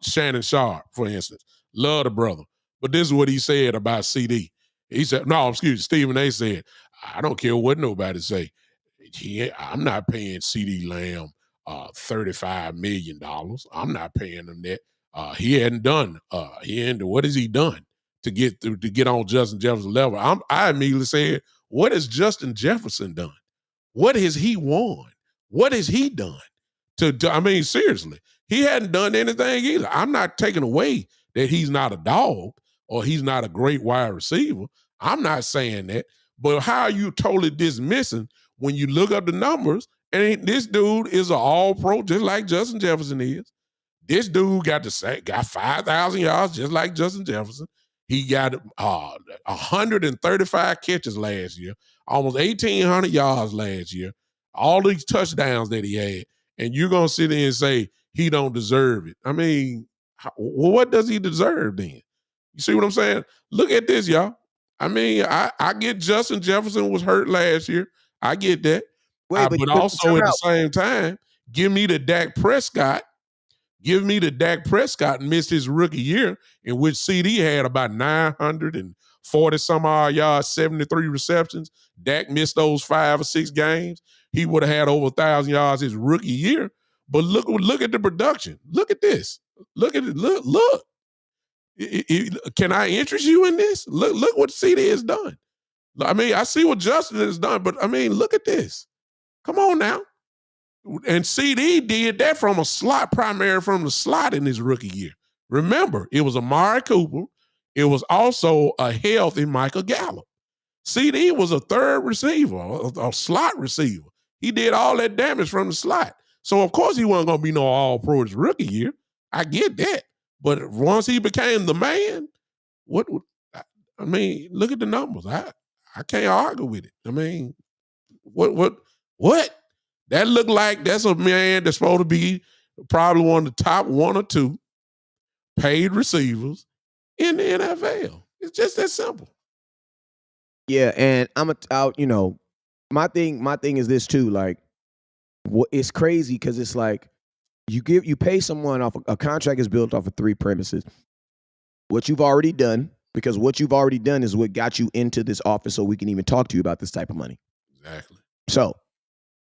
Shannon Sharp, for instance. Love the brother. But this is what he said about CD. He said, Stephen A. said, I don't care what nobody say. I'm not paying CD Lamb $35 million. I'm not paying him that. He hadn't done. What has he done to get on Justin Jefferson's level? I immediately said, what has Justin Jefferson done? What has he won? What has he done? Seriously, he hadn't done anything either. I'm not taking away that he's not a dog or he's not a great wide receiver. I'm not saying that. But how are you totally dismissing when you look up the numbers and this dude is an all-pro just like Justin Jefferson is? This dude got 5,000 yards just like Justin Jefferson. He got 135 catches last year, almost 1,800 yards last year, all these touchdowns that he had, and you're going to sit there and say he don't deserve it. What does he deserve then? You see what I'm saying? Look at this, y'all. I get Justin Jefferson was hurt last year. I get that. But also at the same time, give me the Dak Prescott. Give me the Dak Prescott missed his rookie year, in which CD had about 940 some odd yards, 73 receptions. Dak missed those 5 or 6 games. He would have had over 1,000 yards his rookie year. But look at the production. Look at this. Look at it. Look. Can I interest you in this? Look what CD has done. I see what Justin has done, but look at this. Come on now. And CD did that from a slot, primarily from the slot in his rookie year. Remember, it was Amari Cooper. It was also a healthy Michael Gallup. CD was a third receiver, a slot receiver. He did all that damage from the slot. So, of course, he wasn't going to be no all-pro his rookie year. I get that. But once he became the man, look at the numbers. I can't argue with it. What? That look like that's a man that's supposed to be probably one of the top 1 or 2 paid receivers in the NFL. It's just that simple. Yeah, and my thing is this too. Like, it's crazy because it's like you pay someone off a contract is built off of 3 premises. What you've already done, because what you've already done is what got you into this office, so we can even talk to you about this type of money. Exactly. So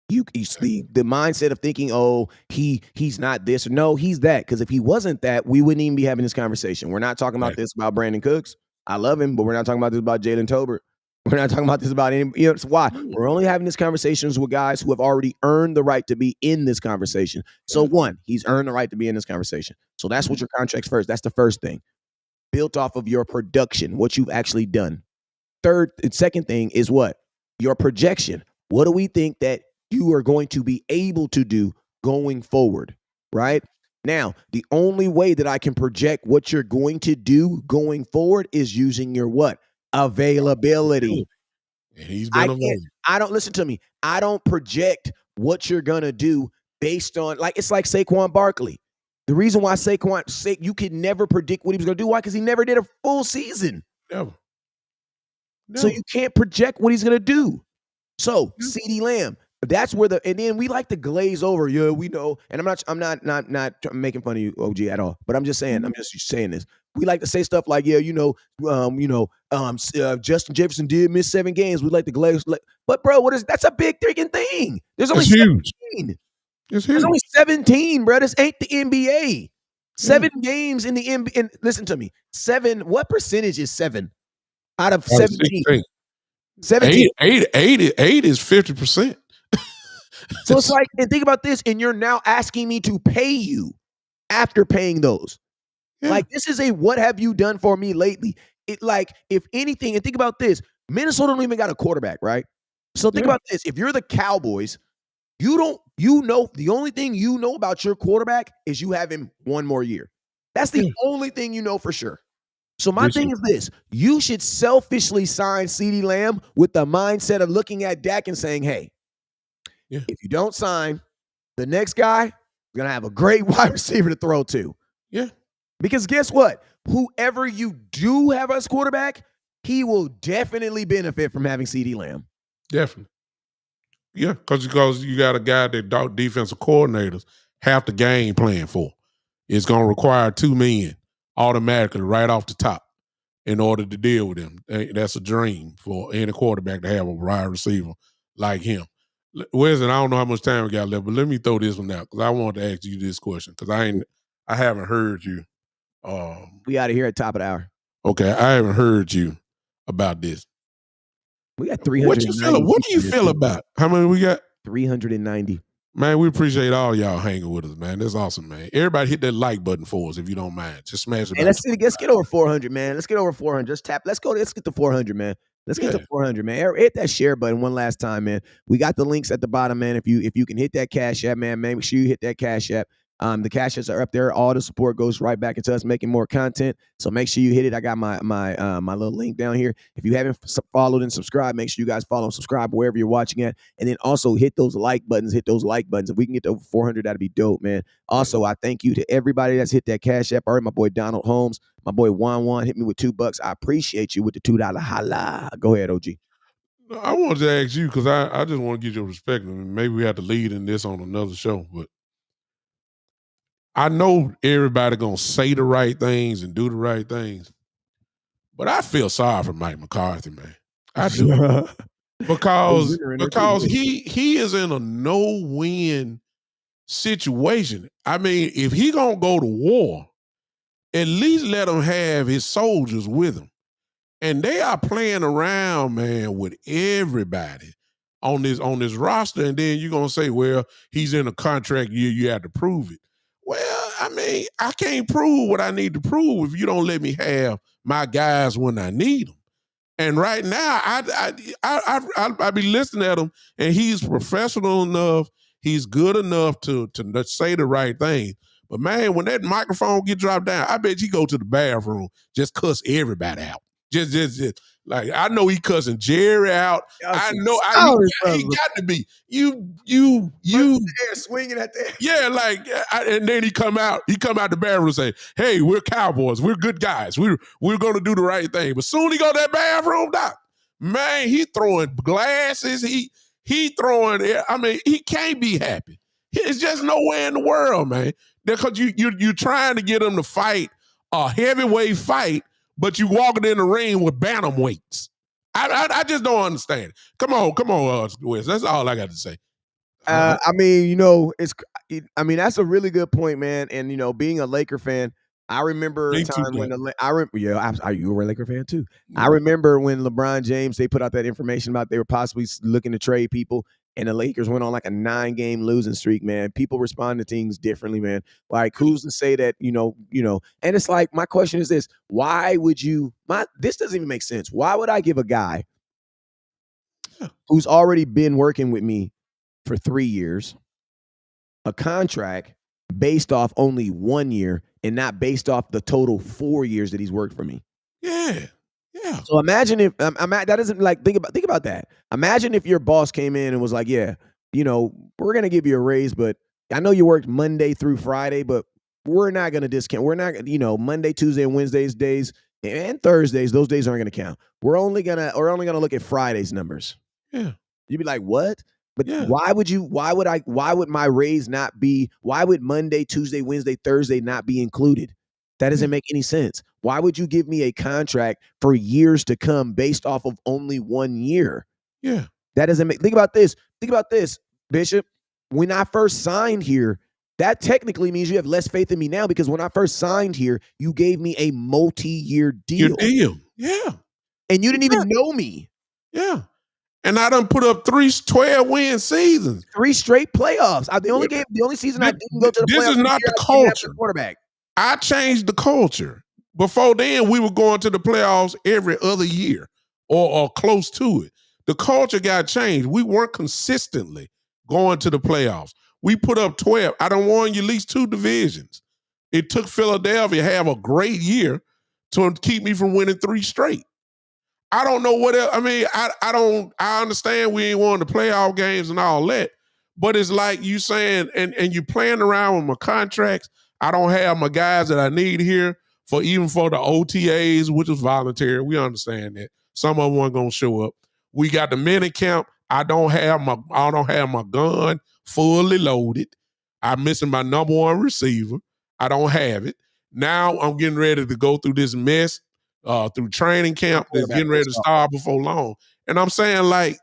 you see the mindset of thinking, oh, he's not this. No, he's that. Because if he wasn't that, we wouldn't even be having this conversation. We're not talking about this about Brandon Cooks. I love him, but we're not talking about this about Jalen Tolbert. We're not talking about this about any. It's why we're only having these conversations with guys who have already earned the right to be in this conversation. So one, he's earned the right to be in this conversation. So that's what your contract's first. That's the first thing, built off of your production, what you've actually done. Second thing is what? Your projection. What do we think that you are going to be able to do going forward, right? Now, the only way that I can project what you're going to do going forward is using your what? Availability. And he's been available. I don't listen to me. I don't project what you're going to do based on, it's like Saquon Barkley. The reason why you could never predict what he was going to do. Why? Because he never did a full season. Never. So you can't project what he's going to do. So CD Lamb, that's where and then we like to glaze over. Yeah, we know. And I'm not making fun of you, OG, at all. But I'm just saying, this. We like to say stuff like, Justin Jefferson did miss 7 games. We like to glaze. But bro, that's a big freaking thing. There's only 17. It's huge. There's only 17, bro. This ain't the NBA. 7 games in the NBA. And listen to me. 7. What percentage is 7 out of 17? 17. 8 is 50%. So it's like, and think about this, and you're now asking me to pay you after paying those. Yeah. Like, this is a what have you done for me lately? It like, if anything, and think about this, Minnesota don't even got a quarterback, right? So think Yeah. about this. If you're the Cowboys, the only thing you know about your quarterback is you have him one more year. That's the Yeah. only thing you know for sure. So my This thing is this: you should selfishly sign CeeDee Lamb with the mindset of looking at Dak and saying, "Hey, Yeah. if you don't sign, the next guy is gonna have a great wide receiver to throw to." Yeah. Because guess what? Whoever you do have as quarterback, he will definitely benefit from having CeeDee Lamb. Definitely. Yeah, because you got a guy that defensive coordinators have the game plan for. It's going to require 2 men automatically right off the top in order to deal with him. That's a dream for any quarterback to have a wide receiver like him. Wesley, I don't know how much time we got left, but let me throw this one out because I wanted to ask you this question because I haven't heard you. We out of here at top of the hour. Okay, I haven't heard you about this. We got What 390. What do you feel about? How many we got? 390. Man, we appreciate all y'all hanging with us, man. That's awesome, man. Everybody hit that like button for us if you don't mind. Just smash it. Hey, let's get over 400, man. Let's get over 400. Just tap. Let's get to 400, man. Let's get to 400, man. Hit that share button one last time, man. We got the links at the bottom, man. If you can hit that Cash App, man, make sure you hit that Cash App. The Cash Apps are up there. All the support goes right back into us making more content. So make sure you hit it. I got my little link down here. If you haven't followed and subscribed, make sure you guys follow and subscribe wherever you're watching at. And then also hit those like buttons. Hit those like buttons. If we can get to over 400, that'd be dope, man. Also, I thank you to everybody that's hit that Cash App. All right, my boy Donald Holmes, my boy Juan hit me with $2. I appreciate you with the $2 holla. Go ahead, OG. I wanted to ask you because I just want to get your perspective. Maybe we have to lead in this on another show, but I know everybody gonna say the right things and do the right things, but I feel sorry for Mike McCarthy, man. I do because he is in a no-win situation. I mean, if he gonna go to war, at least let him have his soldiers with him. And they are playing around, man, with everybody on this roster. And then you're gonna say, well, he's in a contract year, you have to prove it. Well, I mean, I can't prove what I need to prove if you don't let me have my guys when I need them. And right now, I be listening at him, and he's professional enough, he's good enough to say the right thing. But man, when that microphone get dropped down, I bet you go to the bathroom, just cuss everybody out. Just like I know he cussing Jerry out. I know he got to be you swinging at the yeah, like and then he come out the bathroom and say, "Hey, we're Cowboys, we're good guys, we're gonna do the right thing." But soon he go to that bathroom, doc, man, he throwing glasses, he throwing. I mean, he can't be happy. It's just nowhere in the world, man, because you're trying to get him to fight a heavyweight fight. But you walking in the ring with bantamweights. I just don't understand it. Come on, Wes. That's all I got to say. I mean, that's a really good point, man. And being a Laker fan, I remember a time when you were a Laker fan too. Mm-hmm. I remember when LeBron James, they put out that information about they were possibly looking to trade people, and the Lakers went on like a 9-game losing streak, man. People respond to things differently, man. Like, who's to say that, and it's like, my question is this: why would this doesn't even make sense. Why would I give a guy who's already been working with me for 3 years a contract based off only 1 year and not based off the total 4 years that he's worked for me? Yeah. So imagine if that doesn't, like, think about that. Imagine if your boss came in and was like, "Yeah, we're gonna give you a raise, but I know you worked Monday through Friday, but we're not gonna discount. We're not, Monday, Tuesday, and Wednesdays days and Thursdays. Those days aren't gonna count. We're only gonna look at Friday's numbers." Yeah. You'd be like, "What?" But why would my raise not be? Why would Monday, Tuesday, Wednesday, Thursday not be included? That doesn't make any sense. Why would you give me a contract for years to come based off of only 1 year? Yeah. That doesn't make. Think about this, Bishop. When I first signed here, that technically means you have less faith in me now, because when I first signed here, you gave me a multi-year deal. Yeah. And you didn't even know me. Yeah. And I done put up 3 12-win seasons. 3 straight playoffs. The only season I didn't go to the playoffs. This is not the culture. Quarterback. I changed the culture. Before then, we were going to the playoffs every other year or close to it. The culture got changed. We weren't consistently going to the playoffs. We put up 12. I done won you at least 2 divisions. It took Philadelphia to have a great year to keep me from winning 3 straight. I don't know what else. I mean, I understand we ain't won the playoff games and all that, but it's like you saying, and you playing around with my contracts. I don't have my guys that I need here for the OTAs, which is voluntary. We understand that. Some of them weren't gonna show up. We got the mini camp. I don't have my gun fully loaded. I'm missing my number 1 receiver. I don't have it. Now I'm getting ready to go through this mess through training camp that's getting ready to start before long. And I'm saying, like,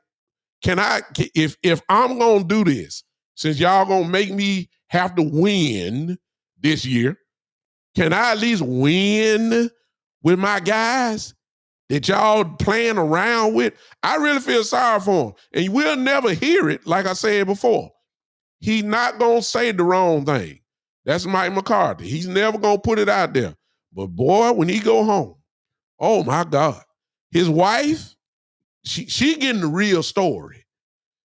if I'm gonna do this, since y'all gonna make me have to win this year, can I at least win with my guys that y'all playing around with? I really feel sorry for him. And we'll never hear it, like I said before. He's not gonna say the wrong thing. That's Mike McCarthy. He's never gonna put it out there. But boy, when he go home, oh my God. His wife, she getting the real story.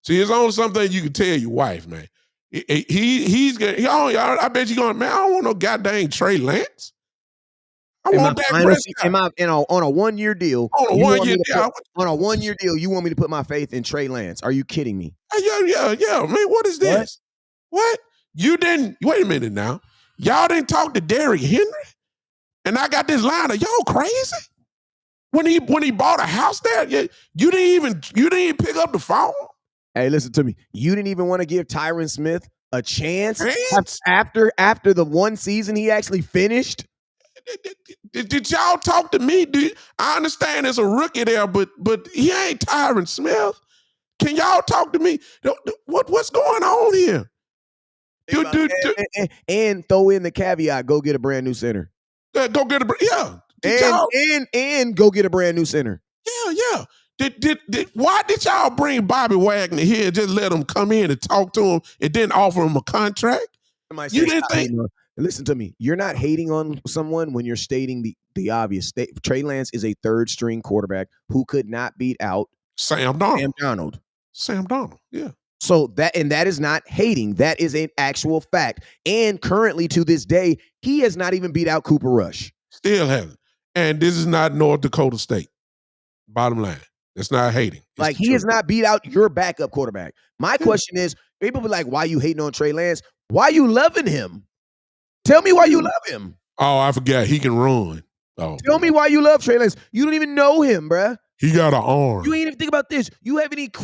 See, it's only something you can tell your wife, man. I bet you going, man, I don't want no goddamn Trey Lance. I want Dak Prescott. On a 1-year deal. On a 1-year deal. On a 1-year deal, you want me to put my faith in Trey Lance? Are you kidding me? Yeah, man, what is this? What? You didn't, wait a minute now. Y'all didn't talk to Derrick Henry? And I got this line of, y'all crazy? When he bought a house there, you didn't even pick up the phone? Hey, listen to me. You didn't even want to give Tyron Smith a chance after the 1 season he actually finished? Did y'all talk to me? I understand there's a rookie there, but he ain't Tyron Smith. Can y'all talk to me? What's going on here? And throw in the caveat, go get a brand new center. Go get a and go get a brand new center. Yeah. Why did y'all bring Bobby Wagner here and just let him come in and talk to him and then offer him a contract? You didn't think? Listen to me. You're not hating on someone when you're stating the obvious. Trey Lance is a 3rd string quarterback who could not beat out Sam Darnold. Yeah. So that is not hating. That is an actual fact. And currently to this day, he has not even beat out Cooper Rush. Still hasn't. And this is not North Dakota State. Bottom line. It's not hating. He has not beat out your backup quarterback. My question is, people be like, why you hating on Trey Lance? Why you loving him? Tell me why you love him. Oh, I forgot. He can run. Oh, Tell me why you love Trey Lance. You don't even know him, bruh. He got an arm. You ain't even think about this.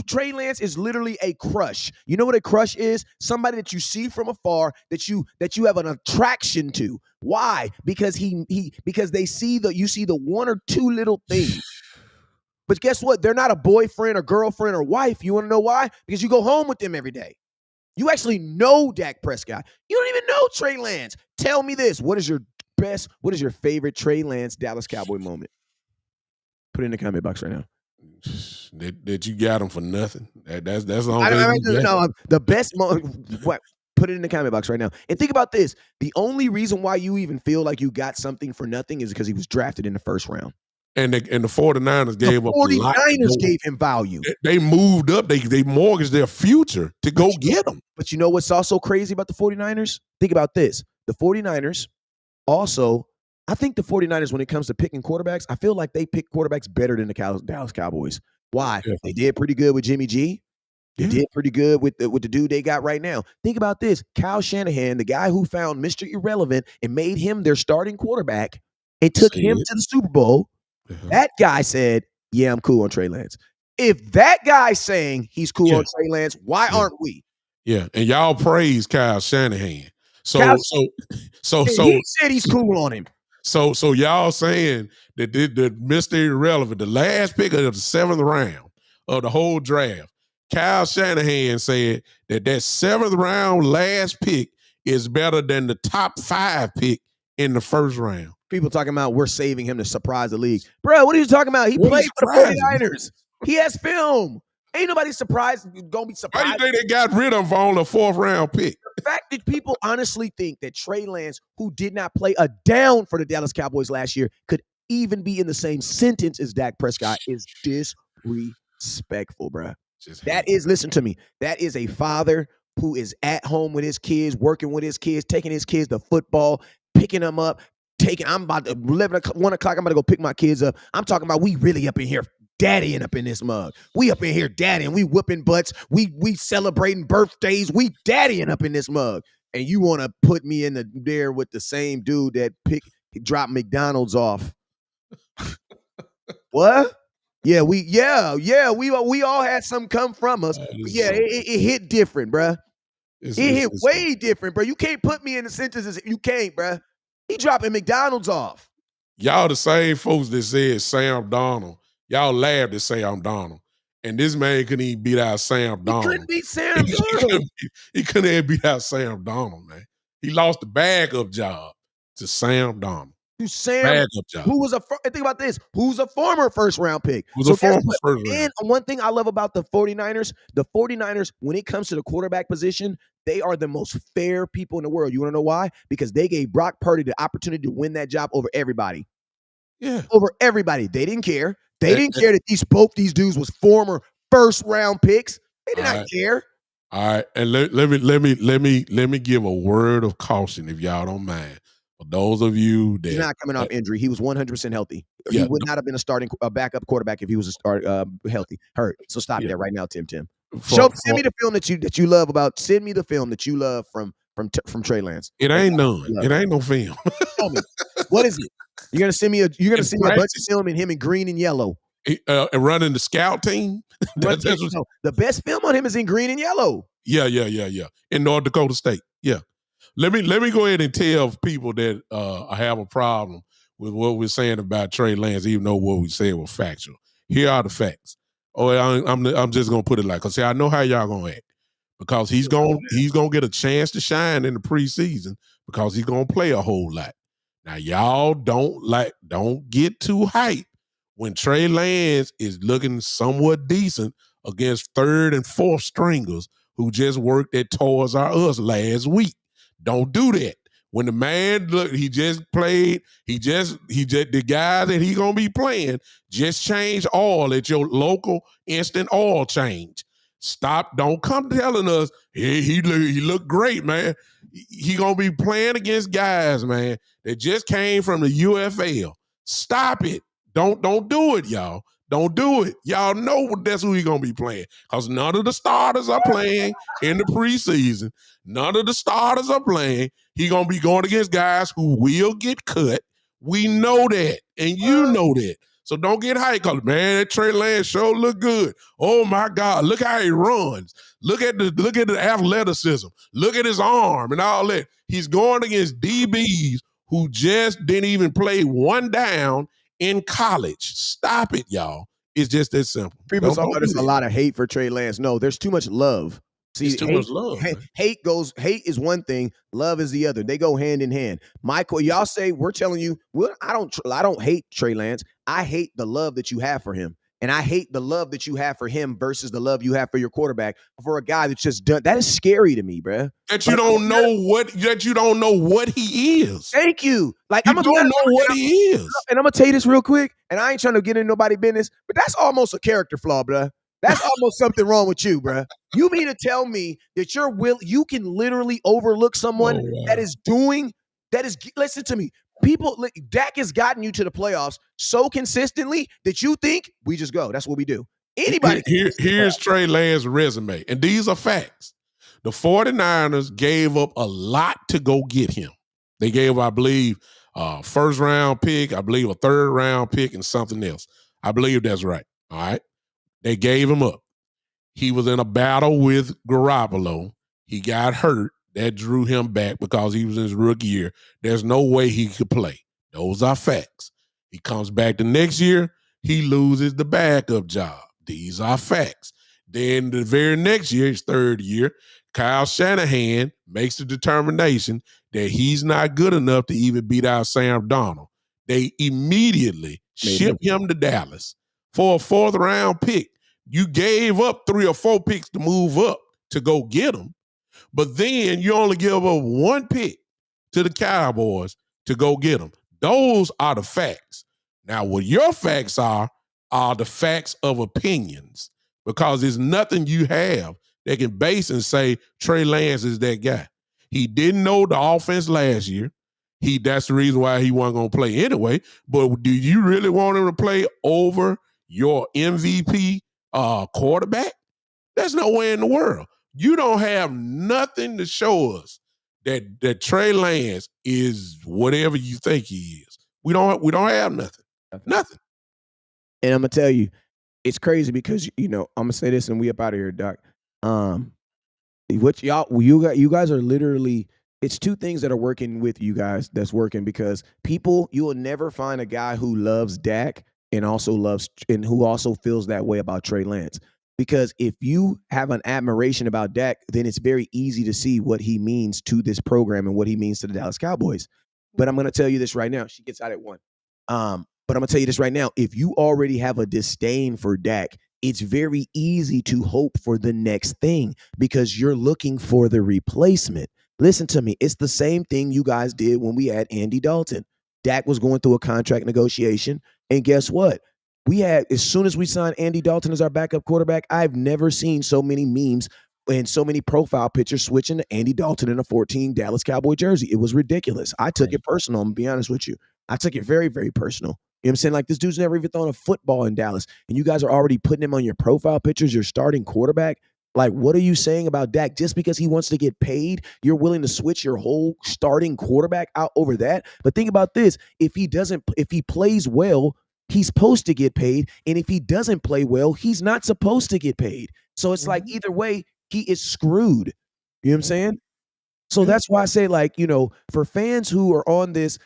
Trey Lance is literally a crush. You know what a crush is? Somebody that you see from afar that you have an attraction to. Why? Because because you see the 1 or 2 little things. But guess what? They're not a boyfriend or girlfriend or wife. You want to know why? Because you go home with them every day. You actually know Dak Prescott. You don't even know Trey Lance. Tell me this. What is your favorite Trey Lance Dallas Cowboy moment? Put it in the comment box right now. That you got him for nothing. That's the only thing. No, the best moment. What? Put it in the comment box right now. And think about this. The only reason why you even feel like you got something for nothing is because he was drafted in the 1st round. And the 49ers gave up a lot. 49ers gave him value. They moved up. They mortgaged their future to go get him. But you know what's also crazy about the 49ers? Think about this. The 49ers also, I think the 49ers, when it comes to picking quarterbacks, I feel like they pick quarterbacks better than the Dallas Cowboys. Why? Yeah. They did pretty good with Jimmy G. They did pretty good with the dude they got right now. Think about this. Kyle Shanahan, the guy who found Mr. Irrelevant and made him their starting quarterback and took him to the Super Bowl. That guy said, yeah, I'm cool on Trey Lance. If that guy's saying he's cool on Trey Lance, why aren't we? Yeah, and y'all praise Kyle Shanahan. So he said he's cool on him. So y'all saying that the Mr. Irrelevant, the last pick of the 7th round of the whole draft, Kyle Shanahan said that 7th round last pick is better than the top 5 pick in the 1st round. People talking about we're saving him to surprise the league. Bro, what are you talking about? He played for the 49ers. He has film. Ain't nobody surprised. Gonna be Why you surprised. think they got rid of him on the 4th round pick? The fact that people honestly think that Trey Lance, who did not play a down for the Dallas Cowboys last year, could even be in the same sentence as Dak Prescott is disrespectful, bruh. That is, listen to me, that is a father who is at home with his kids, working with his kids, taking his kids to football, picking them up, I'm about to 11 o'clock, 1 o'clock, I'm about to go pick my kids up. I'm talking about we really up in here daddying up in this mug. We up in here daddying. We whooping butts. We celebrating birthdays. We daddying up in this mug. And you want to put me in there with the same dude that dropped McDonald's off. What? Yeah, we all had some come from us. Yeah, it hit different, bruh. It hit way different, bro. You can't put me in the sentences. You can't, bruh. He dropping McDonald's off. Y'all the same folks that said Sam Darnold. Y'all laughed at Sam Darnold. And this man couldn't even beat out Sam Darnold. He couldn't beat Sam Darnold. He couldn't even beat out Sam Darnold, man. He lost the backup job to Sam Darnold. To Sam, who was think about this, who's a former first-round pick. And one thing I love about the 49ers, when it comes to the quarterback position, they are the most fair people in the world. You want to know why? Because they gave Brock Purdy the opportunity to win that job over everybody. Yeah. Over everybody. They didn't care. They didn't care that these dudes was former first-round picks. They did not care. All right. And let me give a word of caution, if y'all don't mind. For those of you that he's not coming off injury, he was 100% healthy. He would not have been a backup quarterback if he was healthy. Hurt. So stop there right now, Tim. Send me the film that you love about. Send me the film that you love from Trey Lance. It ain't none. It ain't no film. Tell me, what is it? You're gonna send me a bunch of film in him in green and yellow. Running the scout team. The best film on him is in green and yellow. Yeah. In North Dakota State. Yeah. Let me go ahead and tell people that have a problem with what we're saying about Trey Lance, even though what we said was factual. Here are the facts. I'm just gonna put it like, cause see, I know how y'all gonna act, because he's gonna get a chance to shine in the preseason because he's gonna play a whole lot. Now y'all don't get too hyped when Trey Lance is looking somewhat decent against 3rd and 4th stringers who just worked at Toys R Us last week. Don't do that. When the man he just played, the guys that he gonna be playing just change oil at your local instant oil change. Stop! Don't come telling us he looked great, man. He gonna be playing against guys, man, that just came from the UFL. Stop it! Don't do it, y'all. Don't do it. Y'all know that's who he's going to be playing, because none of the starters are playing in the preseason. None of the starters are playing. He's going to be going against guys who will get cut. We know that, and you know that. So don't get hyped, because, man, that Trey Lance sure look good. Oh, my God. Look how he runs. Look at the athleticism. Look at his arm and all that. He's going against DBs who just didn't even play one down in college. Stop it, y'all. It's just that simple. People talk about there's a lot of hate for Trey Lance. No, there's too much love. See, it's too much love. Hate is one thing, love is the other. They go hand in hand. Michael, y'all say we're telling you, I don't hate Trey Lance. I hate the love that you have for him. And I hate the love that you have for him versus the love you have for your quarterback. For a guy that's just done, that is scary to me, bruh. That you don't know what he is. Thank you. Like, you don't know what he is. And I'm gonna tell you this real quick. And I ain't trying to get into nobody's business, but that's almost a character flaw, bruh. That's almost something wrong with you, bruh. You mean to tell me that you can literally overlook someone that is. Listen to me. Dak has gotten you to the playoffs so consistently that you think we just go. That's what we do. Anybody. Here's Trey Lance's resume, and these are facts. The 49ers gave up a lot to go get him. They gave, I believe, a first-round pick, I believe a third-round pick, and something else. I believe that's right. All right. They gave him up. He was in a battle with Garoppolo. He got hurt. That drew him back because he was in his rookie year. There's no way he could play. Those are facts. He comes back the next year. He loses the backup job. These are facts. Then the very next year, his third year, Kyle Shanahan makes the determination that he's not good enough to even beat out Sam Darnold. They immediately ship him to Dallas for a 4th-round pick. You gave up 3 or 4 picks to move up to go get him, but then you only give up 1 pick to the Cowboys to go get him. Those are the facts. Now, what your facts are the facts of opinions, because there's nothing you have that can base and say Trey Lance is that guy. He didn't know the offense last year. That's the reason why he wasn't going to play anyway. But do you really want him to play over your MVP quarterback? There's no way in the world. You don't have nothing to show us that Trey Lance is whatever you think he is. We don't have nothing. Nothing. And I'm gonna tell you, it's crazy because I'm gonna say this and we up out of here, Doc. What you guys are literally. It's 2 things that are working with you guys that's working, because you will never find a guy who loves Dak and who also feels that way about Trey Lance. Because if you have an admiration about Dak, then it's very easy to see what he means to this program and what he means to the Dallas Cowboys. But I'm going to tell you this right now. She gets out at 1. But I'm going to tell you this right now. If you already have a disdain for Dak, it's very easy to hope for the next thing because you're looking for the replacement. Listen to me. It's the same thing you guys did when we had Andy Dalton. Dak was going through a contract negotiation. And guess what? As soon as we signed Andy Dalton as our backup quarterback, I've never seen so many memes and so many profile pictures switching to Andy Dalton in a 14 Dallas Cowboy jersey. It was ridiculous. I took it personal. I'm going to be honest with you. I took it very, very personal. You know what I'm saying? Like, this dude's never even thrown a football in Dallas, and you guys are already putting him on your profile pictures, your starting quarterback. Like, what are you saying about Dak? Just because he wants to get paid, you're willing to switch your whole starting quarterback out over that? But think about this. If he plays well, he's supposed to get paid. And if he doesn't play well, he's not supposed to get paid. So it's like, either way, he is screwed. You know what I'm saying? So that's why I say, like, for fans who are on this,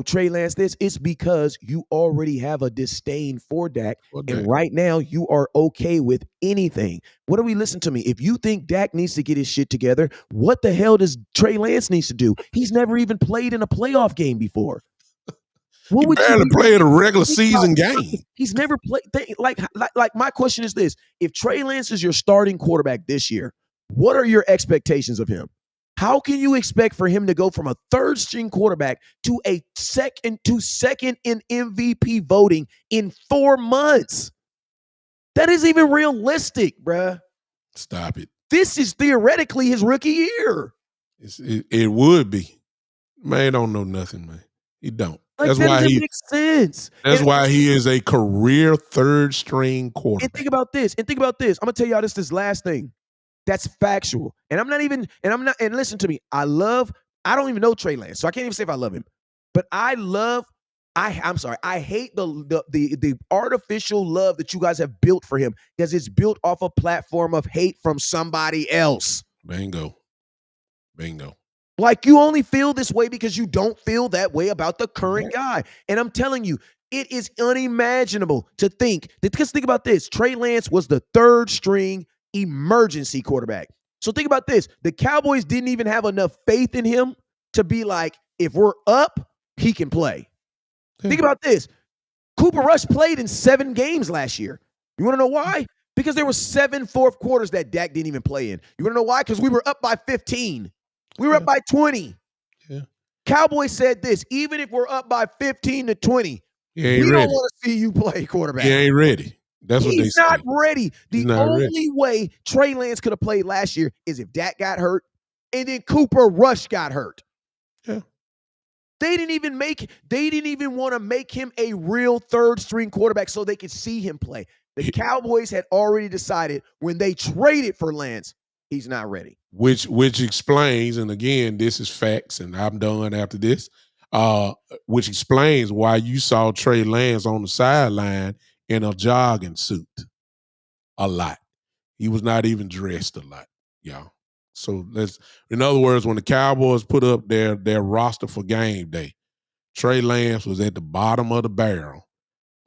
Trey Lance, it's because you already have a disdain for Dak. And right now you are okay with anything. What do we listen to me? If you think Dak needs to get his shit together, what the hell does Trey Lance needs to do? He's never even played in a playoff game before. He barely played a regular season game. He's never played. Like my question is this: if Trey Lance is your starting quarterback this year, what are your expectations of him? How can you expect for him to go from a 3rd string quarterback to second in MVP voting in 4 months? That isn't even realistic, bruh. Stop it. This is theoretically his rookie year. It would be. Man don't know nothing, man. He don't. Like, that doesn't make sense. That's why he is a career 3rd string quarterback. And think about this. I'm gonna tell y'all this last thing. That's factual. And and listen to me. I don't even know Trey Lance, so I can't even say if I love him. But I'm sorry. I hate the artificial love that you guys have built for him, because it's built off a platform of hate from somebody else. Bingo. Like, you only feel this way because you don't feel that way about the current guy. And I'm telling you, it is unimaginable to think that, because think about this. Trey Lance was the 3rd string emergency quarterback. So think about this. The Cowboys didn't even have enough faith in him to be like, if we're up, he can play. Think about this. Cooper Rush played in 7 games last year. You want to know why? Because there were 7 fourth quarters that Dak didn't even play in. You want to know why? Because we were up by 15. We were up by 20. Yeah. Cowboys said this: even if we're up by 15 to 20, we don't want to see you play quarterback. He ain't ready. That's what they He's say. not ready. The only ready. way Trey Lance could have played last year is if Dak got hurt and then Cooper Rush got hurt. Yeah. They didn't even want to make him a real 3rd string quarterback so they could see him play. The Cowboys had already decided when they traded for Lance, he's not ready. Which explains, and again, this is facts, and I'm done after this, which explains why you saw Trey Lance on the sideline in a jogging suit a lot. He was not even dressed a lot, y'all. So in other words, when the Cowboys put up their roster for game day, Trey Lance was at the bottom of the barrel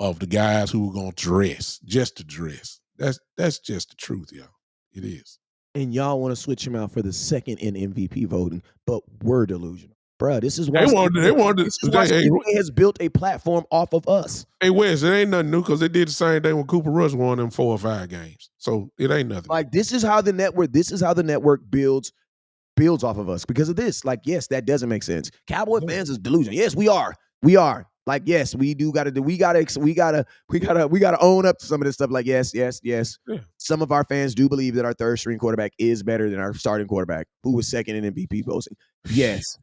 of the guys who were going to dress, just to dress. That's just the truth, y'all. It is. And y'all want to switch him out for the 2nd in MVP voting, but we're delusional. Bruh, this is They why wanted. this is why NBA has built a platform off of us. Hey Wes, it ain't nothing new because they did the same thing when Cooper Rush won them 4 or 5 games. So it ain't nothing. Like this is how the network builds off of us because of this. Like, yes, that doesn't make sense. Cowboy fans is delusion. Yes, we are. Like, yes, we gotta own up to some of this stuff. Like, yes. Yeah. Some of our fans do believe that our third string quarterback is better than our starting quarterback, who was second in MVP voting. Yes.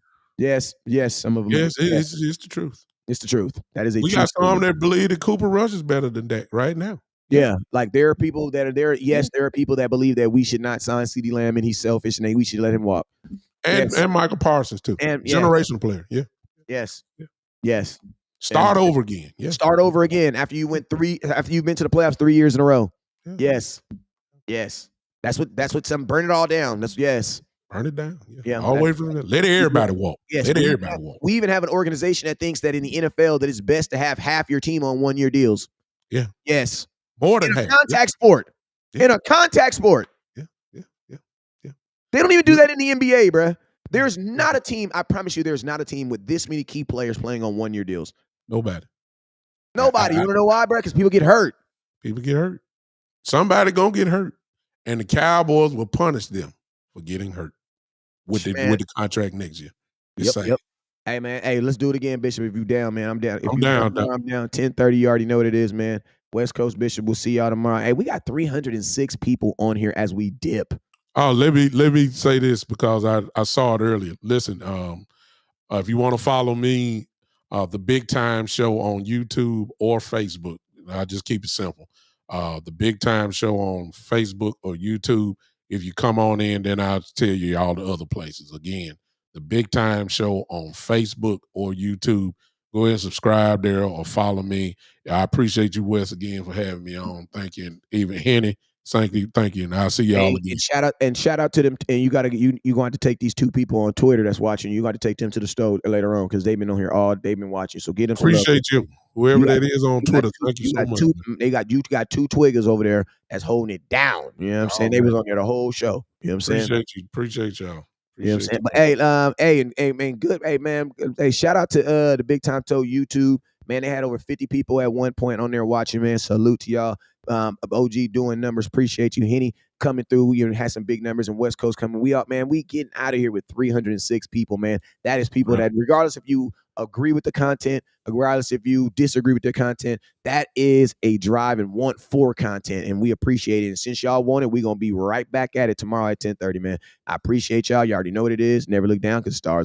Some of them. Yes, it's the truth. It's the truth. That is a We got some that believe that Cooper Rush is better than Dak right now. Yeah, like there are people that are there. Yes, there are people that believe that we should not sign CeeDee Lamb and he's selfish and we should let him walk. And Michael Parsons too. And generational player. Yeah. Yes. Start over again. Yeah. Start over again after you've been to the playoffs 3 years in a row. Yeah. Yes. That's what some burn it all down. Burn it down. Yeah. Always from there. Let everybody walk. Yes. Let everybody walk. We even have an organization that thinks that in the NFL that it's best to have half your team on 1-year deals. Yeah. Yes. More than half. Contact sport. Yeah. In a contact sport. Yeah. They don't even do that in the NBA, bruh. There's not a team, I promise you, there's not a team with this many key players playing on 1-year deals. Nobody. You want to know why, bruh? Because people get hurt. People get hurt. Somebody gonna get hurt. And the Cowboys will punish them for getting hurt with the contract next year. Yep. Hey, man. Hey, let's do it again, Bishop. If you down, man, I'm down. I'm down. I'm down. 10:30. You already know what it is, man. West Coast Bishop. We'll see y'all tomorrow. Hey, we got 306 people on here as we dip. Oh, let me say this because I saw it earlier. Listen, if you want to follow me, the Big Time Show on YouTube or Facebook, I just keep it simple. The Big Time Show on Facebook or YouTube. If you come on in, then I'll tell you all the other places. Again, the Big Time Show on Facebook or YouTube. Go ahead and subscribe there or follow me. I appreciate you, Wes, again for having me on. Thank you, and even Henny. Thank you, and I'll see y'all again. And shout out to them. And you going to take these 2 people on Twitter that's watching. You got to take them to the store later on because they've been on here they've been watching. So get them. Appreciate you, whoever that is on Twitter. Thank you so much. You got 2 twiggers over there that's holding it down. You know what I'm saying? They was on there the whole show. You know what I'm saying? Appreciate y'all. You know what I'm saying? But man, good. Hey, man. Hey, shout out to the Big Time Toe YouTube. Man, they had over 50 people at one point on there watching, man. Salute to y'all. OG doing numbers. Appreciate you. Henny coming through. We had some big numbers and West Coast coming. We getting out of here with 306 people, man. That is people that regardless if you agree with the content, regardless if you disagree with the content, that is a drive and want for content. And we appreciate it. And since y'all want it, we're going to be right back at it tomorrow at 10:30, man. I appreciate y'all. You already know what it is. Never look down because stars